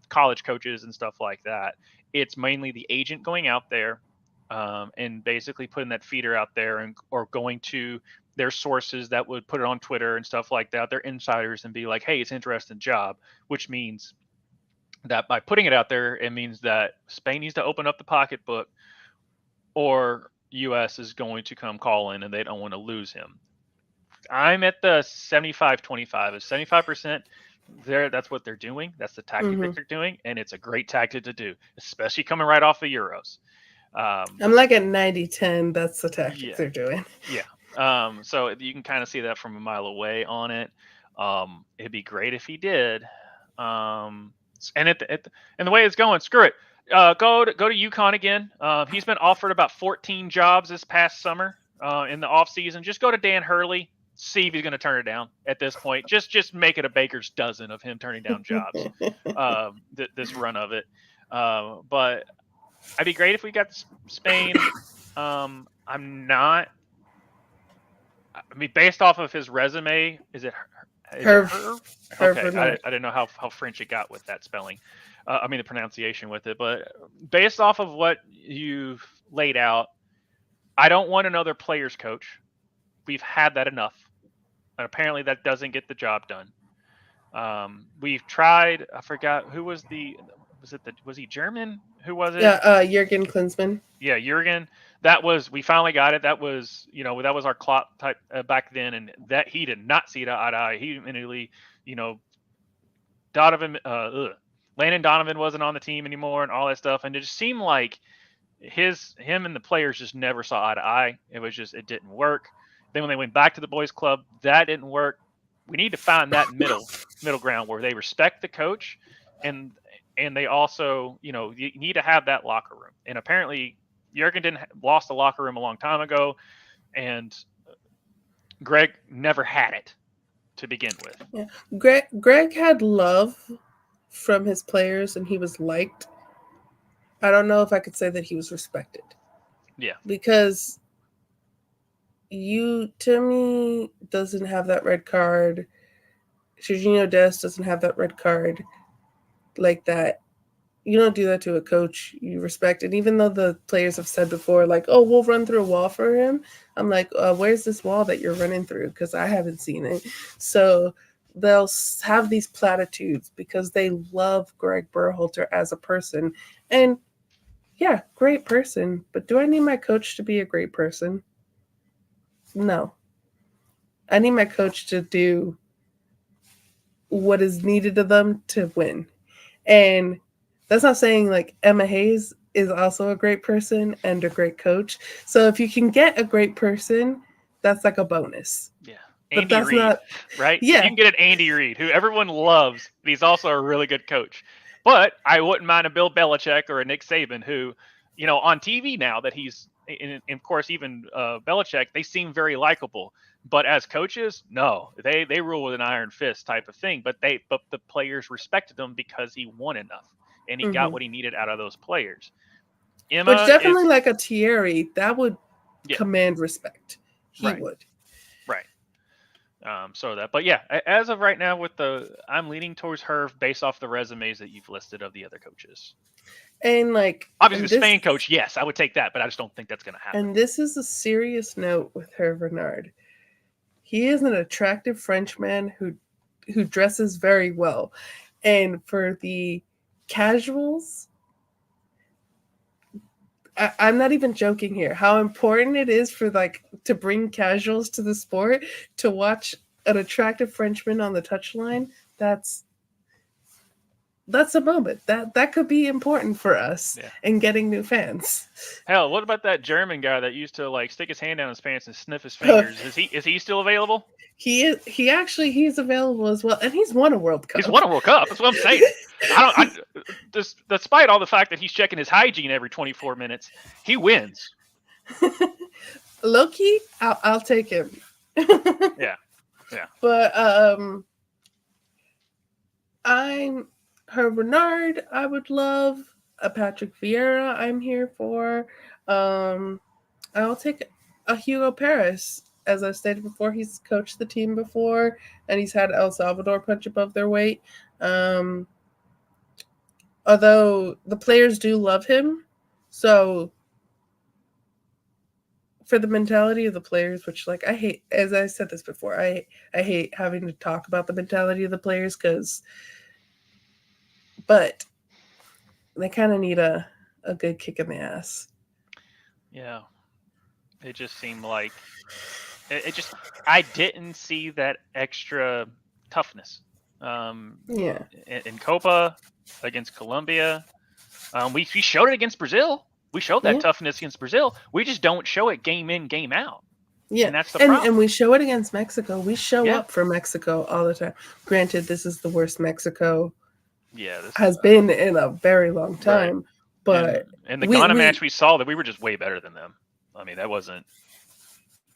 college coaches and stuff like that. It's mainly the agent going out there and basically putting that feeder out there or going to their sources that would put it on Twitter and stuff like that, their insiders, and be like, hey, it's an interesting job, which means that by putting it out there, it means that Spain needs to open up the pocketbook or U.S. is going to come call in and they don't want to lose him. I'm at the 75-25. Is 75% there? That's what they're doing. That's the tactic that they're doing, and it's a great tactic to do, especially coming right off the Euros. I'm like at 90-10. That's the tactic they're doing. Yeah. So you can kind of see that from a mile away on it. It'd be great if he did. And the way it's going, screw it. Go to UConn again. He's been offered about 14 jobs this past summer in the off season. Just go to Dan Hurley, see if he's going to turn it down at this point. Just make it a baker's dozen of him turning down jobs. This run of it. But I'd be great if we got Spain. Based off of his resume, is it Herve? Okay, I didn't know how French it got with that spelling. The pronunciation with it. But based off of what you've laid out, I don't want another players coach. We've had that enough. And apparently that doesn't get the job done. We've tried. I forgot who was was he German? Who was it? Yeah, Jurgen Klinsmann. Yeah, Jurgen. We finally got it. That was our Klopp type back then, and that he did not see eye to eye. He immediately, Landon Donovan wasn't on the team anymore and all that stuff. And it just seemed like him and the players just never saw eye to eye. It didn't work. Then when they went back to the boys club, that didn't work. We need to find that middle ground where they respect the coach and they also, you need to have that locker room. And apparently Jurgen lost the locker room a long time ago, and Greg never had it to begin with. Yeah. Greg had love from his players, and he was liked. I don't know if I could say that he was respected. Yeah. Because to me, doesn't have that red card. Jorginho Dest doesn't have that red card like that. You don't do that to a coach. You respect it. Even though the players have said before, like, oh, we'll run through a wall for him. I'm like, where's this wall that you're running through? Because I haven't seen it. So they'll have these platitudes because they love Greg Berhalter as a person. And yeah, great person. But do I need my coach to be a great person? No. I need my coach to do what is needed of them to win. And that's not saying like Emma Hayes is also a great person and a great coach. So if you can get a great person, that's like a bonus. Yeah. But that's Reid, not right. Yeah. You can get an Andy Reid, who everyone loves, but he's also a really good coach. But I wouldn't mind a Bill Belichick or a Nick Saban, who, on TV now that he's, and of course even Belichick, they seem very likable. But as coaches, no, they rule with an iron fist type of thing. But the players respected him because he won enough, and he got what he needed out of those players. But definitely like a Thierry, that would command respect. He would. Right. But yeah, as of right now, I'm leaning towards her based off the resumes that you've listed of the other coaches. And like, Obviously, the Spain coach, yes, I would take that, but I just don't think that's going to happen. And this is a serious note with Hervé Renard. He is an attractive Frenchman who dresses very well, and for the casuals, I'm not even joking here. How important it is for to bring casuals to the sport to watch an attractive Frenchman on the touchline. That's a moment that could be important for us in getting new fans. Hell, what about that German guy that used to stick his hand down his pants and sniff his fingers? Is he still available? He's available as well, and he's won a World Cup. He's won a World Cup. That's what I'm saying. Despite all the fact that he's checking his hygiene every 24 minutes, he wins. Low-key, I'll take him. Yeah. But I'm her Renard. I would love a Patrick Vieira. I'm here for. I'll take a Hugo Perez. As I stated before, he's coached the team before, and he's had El Salvador punch above their weight. Although the players do love him, so for the mentality of the players, which I hate, as I said this before, I hate having to talk about the mentality of the players but they kind of need a good kick in the ass. Yeah, it just seemed like. I didn't see that extra toughness. In Copa against Colombia, we showed it against Brazil. We showed that toughness against Brazil. We just don't show it game in, game out. Yeah, and that's the problem. And we show it against Mexico. We show up for Mexico all the time. Granted, this is the worst Mexico has been in a very long time. Right. But and the Ghana match we saw that we were just way better than them. I mean, that wasn't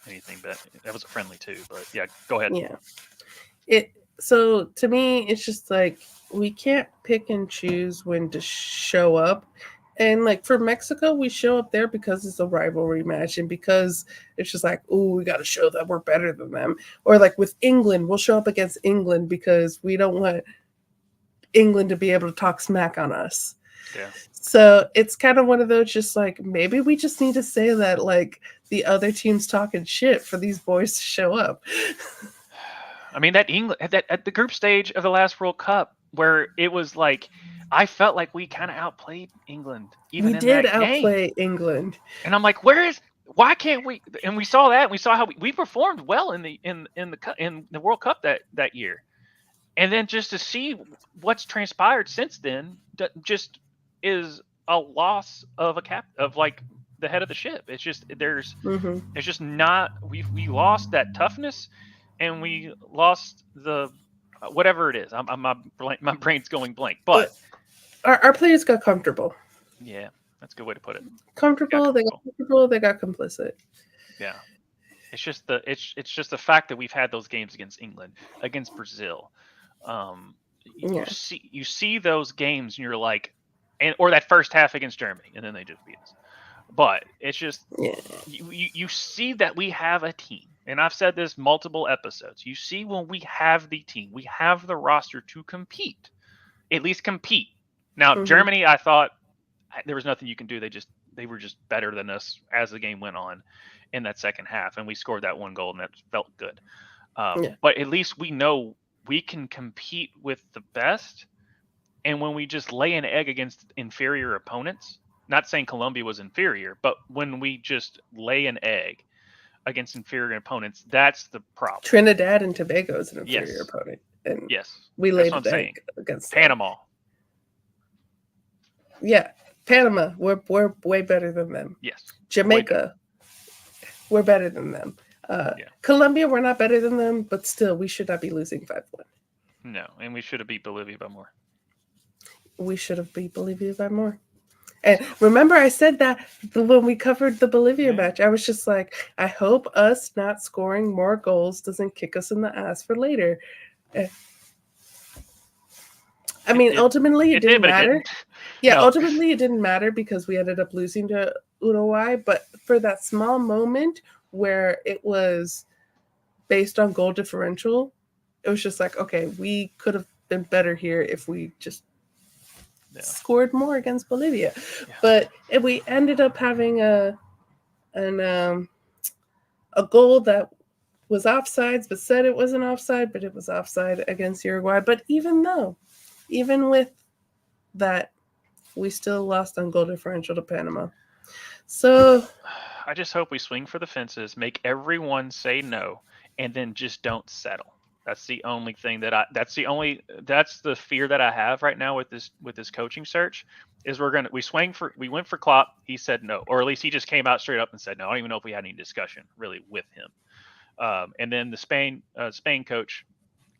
anything, but that was a friendly too. But yeah, go ahead. Yeah, so to me, it's just we can't pick and choose when to show up. And for Mexico, we show up there because it's a rivalry match and because it's just we got to show that we're better than them. Or with England, we'll show up against England because we don't want England to be able to talk smack on us. Yeah. So it's kind of one of those just maybe we just need to say that the other team's talking shit for these boys to show up. I mean, that England at the group stage of the last World Cup where it was I felt like we kind of outplayed England. Even we did outplay England, and I'm why can't we? And we saw that. And we saw how we performed well in the World Cup that year, and then just to see what's transpired since then, just is a loss of the head of the ship. It's just it's just not. We lost that toughness, and we lost the whatever it is. My brain's going blank, but. Our players got comfortable. Yeah, that's a good way to put it. Comfortable. They got comfortable. They got complicit. Yeah, it's just the fact that we've had those games against England, against Brazil. You see those games, and you're or that first half against Germany, and then they just beat us. But it's just you see that we have a team, and I've said this multiple episodes. You see when we have the team, we have the roster to compete, at least compete. Now, Germany, I thought there was nothing you can do. They were just better than us as the game went on in that second half, and we scored that one goal, and that felt good. But at least we know we can compete with the best, and when we just lay an egg against inferior opponents, not saying Colombia was inferior, but when we just lay an egg against inferior opponents, that's the problem. Trinidad and Tobago is an inferior opponent. And we laid an egg against Panama. Yeah, Panama, we're way better than them. Yes. Jamaica, we're better than them. Colombia, we're not better than them, but still, we should not be losing 5-1. No, and we should have beat Bolivia by more. We should have beat Bolivia by more. And remember, I said that when we covered the Bolivia match, I was just I hope us not scoring more goals doesn't kick us in the ass for later. I mean, ultimately, it didn't matter. Ultimately, it didn't matter because we ended up losing to Uruguay. But for that small moment where it was based on goal differential, it was just like, okay, we could have been better here if we just scored more against Bolivia. Yeah. But we ended up having a goal that was offsides, but said it wasn't offside, but it was offside against Uruguay. But even with that, we still lost on goal differential to Panama. So I just hope we swing for the fences, make everyone say no, and then just don't settle. That's the only thing that's the fear that I have right now with this coaching search is we went for Klopp. He said no, or at least he just came out straight up and said no. I don't even know if we had any discussion really with him. And then the Spain coach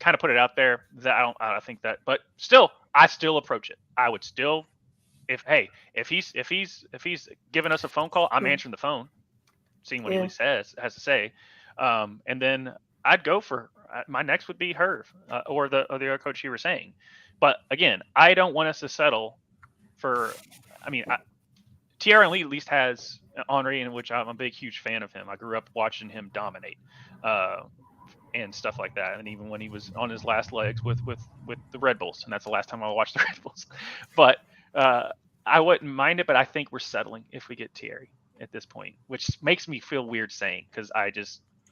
kind of put it out there that I think that, but still, I still approach it. I would still, if he's giving us a phone call, I'm answering the phone, seeing what he has to say. And then I'd go for my next would be Herv or the other coach you were saying. But again, I don't want us to settle for. I mean, Thierry Henry at least has Henry, in which I'm a big, huge fan of him. I grew up watching him dominate and stuff like that. And even when he was on his last legs with the Red Bulls, and that's the last time I watched the Red Bulls. But I wouldn't mind it. But I think we're settling if we get Thierry at this point, which makes me feel weird saying because I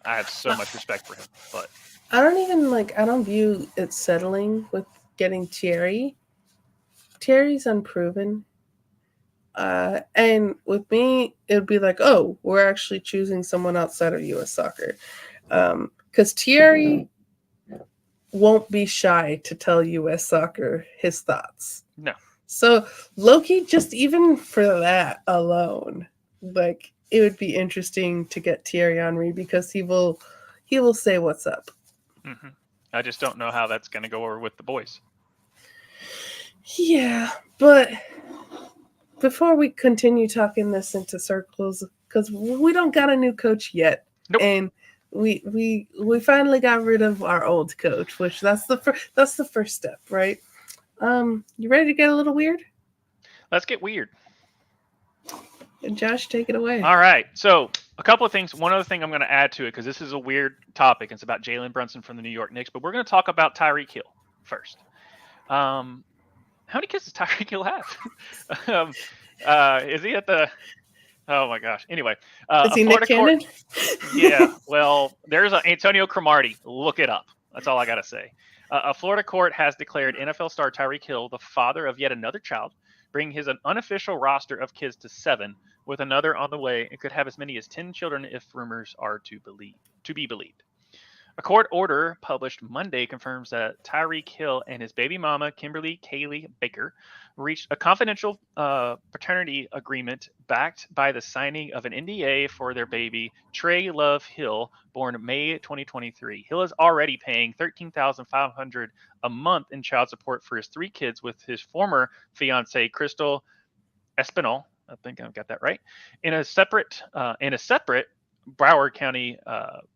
have so much respect for him. But I don't view it settling with getting Thierry. Thierry's unproven. And with me, it would be like, oh, we're actually choosing someone outside of U.S. soccer. Because Thierry won't be shy to tell U.S. soccer his thoughts. No. So Loki, just even for that alone, like it would be interesting to get Thierry Henry because he will say what's up. Mm-hmm. I just don't know how that's going to go over with the boys. Yeah, but before we continue talking this into circles, because we don't got a new coach yet, nope. And we finally got rid of our old coach, which that's the first step, right? You ready to get a little weird? Let's get weird. And Josh, take it away. All right. So a couple of things. One other thing I'm going to add to it because this is a weird topic. It's about Jalen Brunson from the New York Knicks, but we're going to talk about Tyreek Hill first. How many kids does Tyreek Hill have? Is he at the? Oh my gosh. Anyway, is he Nick Cannon? Yeah. Well, there's Antonio Cromartie. Look it up. That's all I gotta say. A Florida court has declared NFL star Tyreek Hill the father of yet another child, bringing his unofficial roster of kids to 7, with another on the way, and could have as many as 10 children if rumors are to be believed. A court order published Monday confirms that Tyreek Hill and his baby mama, Kimberly Kaylee Baker, reached a confidential paternity agreement backed by the signing of an NDA for their baby, Trey Love Hill, born May 2023. Hill is already paying $13,500 a month in child support for his 3 kids with his former fiancée, Crystal Espinal. I think I've got that right. In a separate Broward County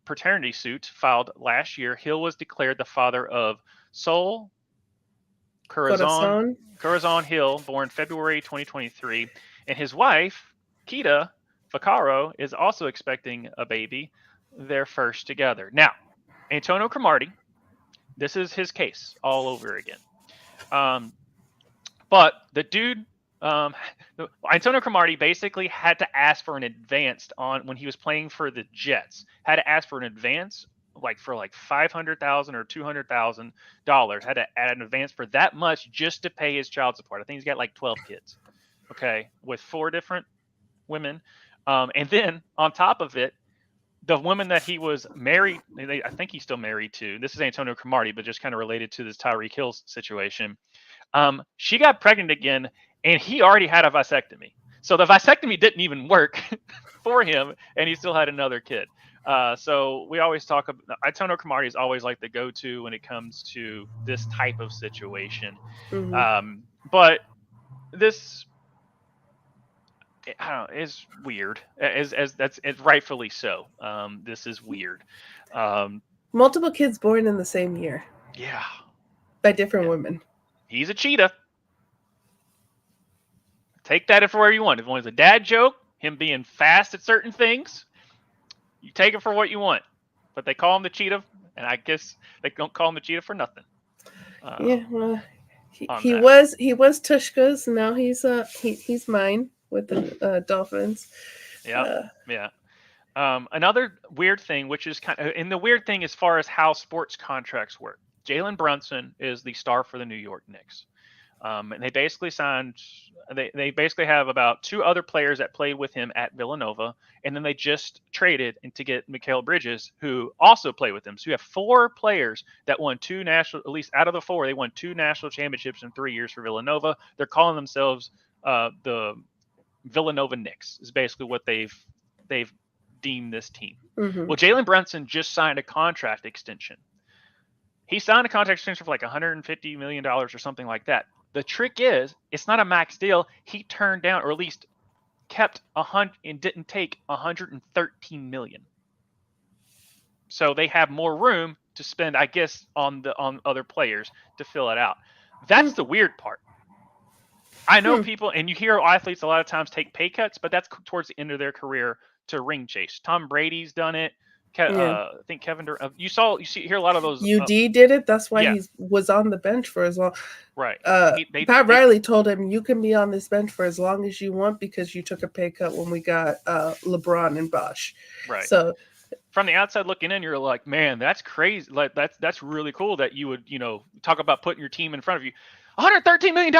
paternity suit filed last year, Hill was declared the father of Sol Corazon Hill, born February 2023, and his wife, Kita Vaccaro, is also expecting a baby, their first together. Now, Antonio Cromartie, this is his case all over again. But the dude, Antonio Cromartie basically had to ask for an advance when he was playing for the Jets. Had to ask for an advance, for $500,000 or $200,000. Had to add an advance for that much just to pay his child support. I think he's got 12 kids. Okay, with 4 different women, and then on top of it, the woman that he was married, I think he's still married to. This is Antonio Cromartie, but just kind of related to this Tyreek Hill situation. She got pregnant again, and he already had a vasectomy. So the vasectomy didn't even work for him, and he still had another kid. So we always talk about Antonio Cromartie is always the go-to when it comes to this type of situation. Mm-hmm. But this, I don't know, is weird. As that's rightfully so. This is weird. Multiple kids born in the same year. Yeah. By different women. He's a cheetah. Take that for where you want. If it was a dad joke, him being fast at certain things, you take it for what you want. but they call him the cheetah, and I guess they don't call him the cheetah for nothing. Yeah, well, he that. was Tushka's. Now he's mine with the Dolphins. Yeah, yeah. Another weird thing, which is and the weird thing as far as how sports contracts work. Jalen Brunson is the star for the New York Knicks. And they basically signed. They basically have about 2 other players that played with him at Villanova, and then they just traded to get Mikal Bridges, who also played with him. So you have 4 players that won 2 national. At least out of the 4, they won 2 national championships in 3 years for Villanova. They're calling themselves the Villanova Knicks. Is basically what they've deemed this team. Mm-hmm. Well, Jalen Brunson just signed a contract extension. He signed a contract extension for like $150 million or something like that. The trick is, it's not a max deal. He turned down, or at least kept and didn't take $113 million. So they have more room to spend, I guess, on other players to fill it out. That's the weird part. I know people, and you hear athletes a lot of times take pay cuts, but that's towards the end of their career to ring chase. Tom Brady's done it. I think Kevin Durant. You hear a lot of those. UD did it. That's why he was on the bench for as long. Right. Pat Riley told him, "You can be on this bench for as long as you want because you took a pay cut when we got LeBron and Bosh." Right. So from the outside looking in, you're like, "Man, that's crazy. Like that's really cool that you would talk about putting your team in front of you. $113 million.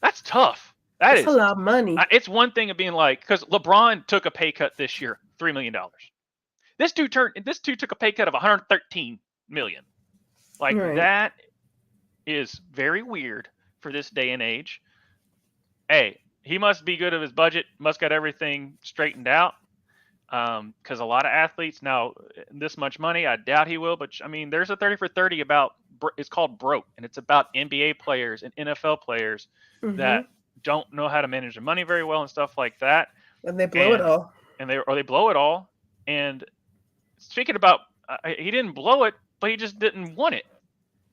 That's tough. That's a lot of money. It's one thing of being like, because LeBron took a pay cut this year, $3 million. This dude took a pay cut of $113 million. Like that is very weird for this day and age. Hey, he must be good at his budget, must got everything straightened out. Because a lot of athletes now, this much money, I doubt he will. But I mean, there's a 30 for 30 about, it's called Broke, and it's about NBA players and NFL players that don't know how to manage their money very well and stuff like that. And they blow it all. They blow it all. And speaking about, he didn't blow it, but he just didn't want it.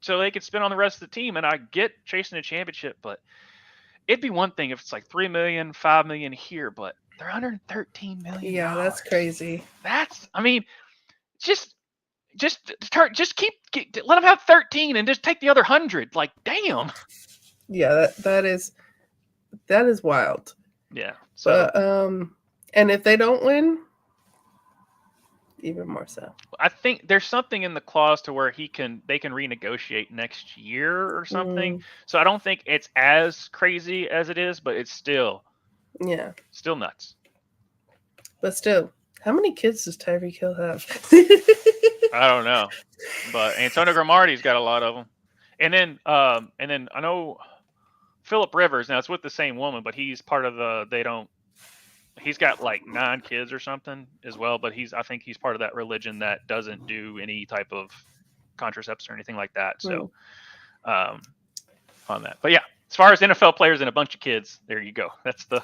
So they could spend on the rest of the team. And I get chasing a championship, but it'd be one thing if it's like $3 million, $5 million here, but they're $113 million. Yeah, that's crazy. I mean, just let them have 13 and just take the other 100. Like, damn. Yeah, that is wild. Yeah. So, but, and if they don't win, even more so. I think there's something in the clause to where they can renegotiate next year or something. So I don't think it's as crazy as it is, but it's still nuts. But still, how many kids does Tyreek Hill have? I don't know, but Antonio Grimaldi's got a lot of them. And then I know Phillip Rivers. Now it's with the same woman, but he's part of he's got like 9 kids or something as well, but I think he's part of that religion that doesn't do any type of contraception or anything like that. So, on that, but yeah, as far as NFL players and a bunch of kids, there you go. That's the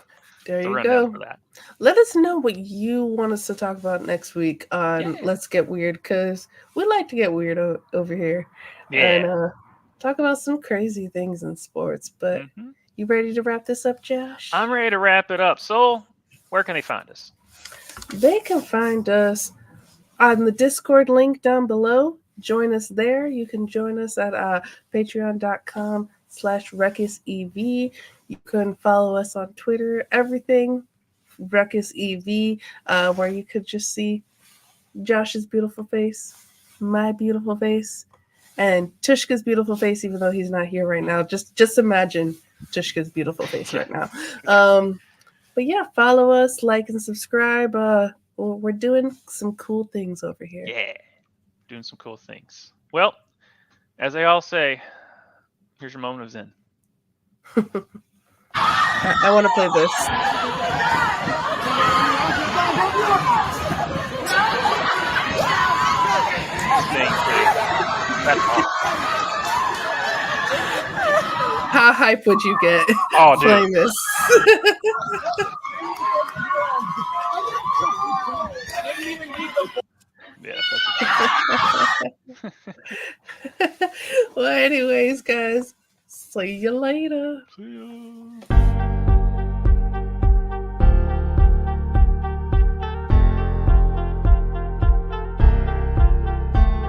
rundown for that. Let us know what you want us to talk about next week on Let's Get Weird, because we like to get weird over here and talk about some crazy things in sports. But you ready to wrap this up, Josh? I'm ready to wrap it up. So, where can they find us? They can find us on the Discord link down below. Join us there. You can join us at patreon.com/RuckusEV. You can follow us on Twitter, everything RuckusEV, where you could just see Josh's beautiful face, my beautiful face, and Tushka's beautiful face, even though he's not here right now. Just imagine Tushka's beautiful face right now. But yeah, follow us, like, and subscribe. We're doing some cool things over here. Yeah, doing some cool things. Well, as they all say, here's your moment of zen. I want to play this. That's awesome. How hype would you get playing this? Yeah. Well, anyways, guys, see you later. See ya.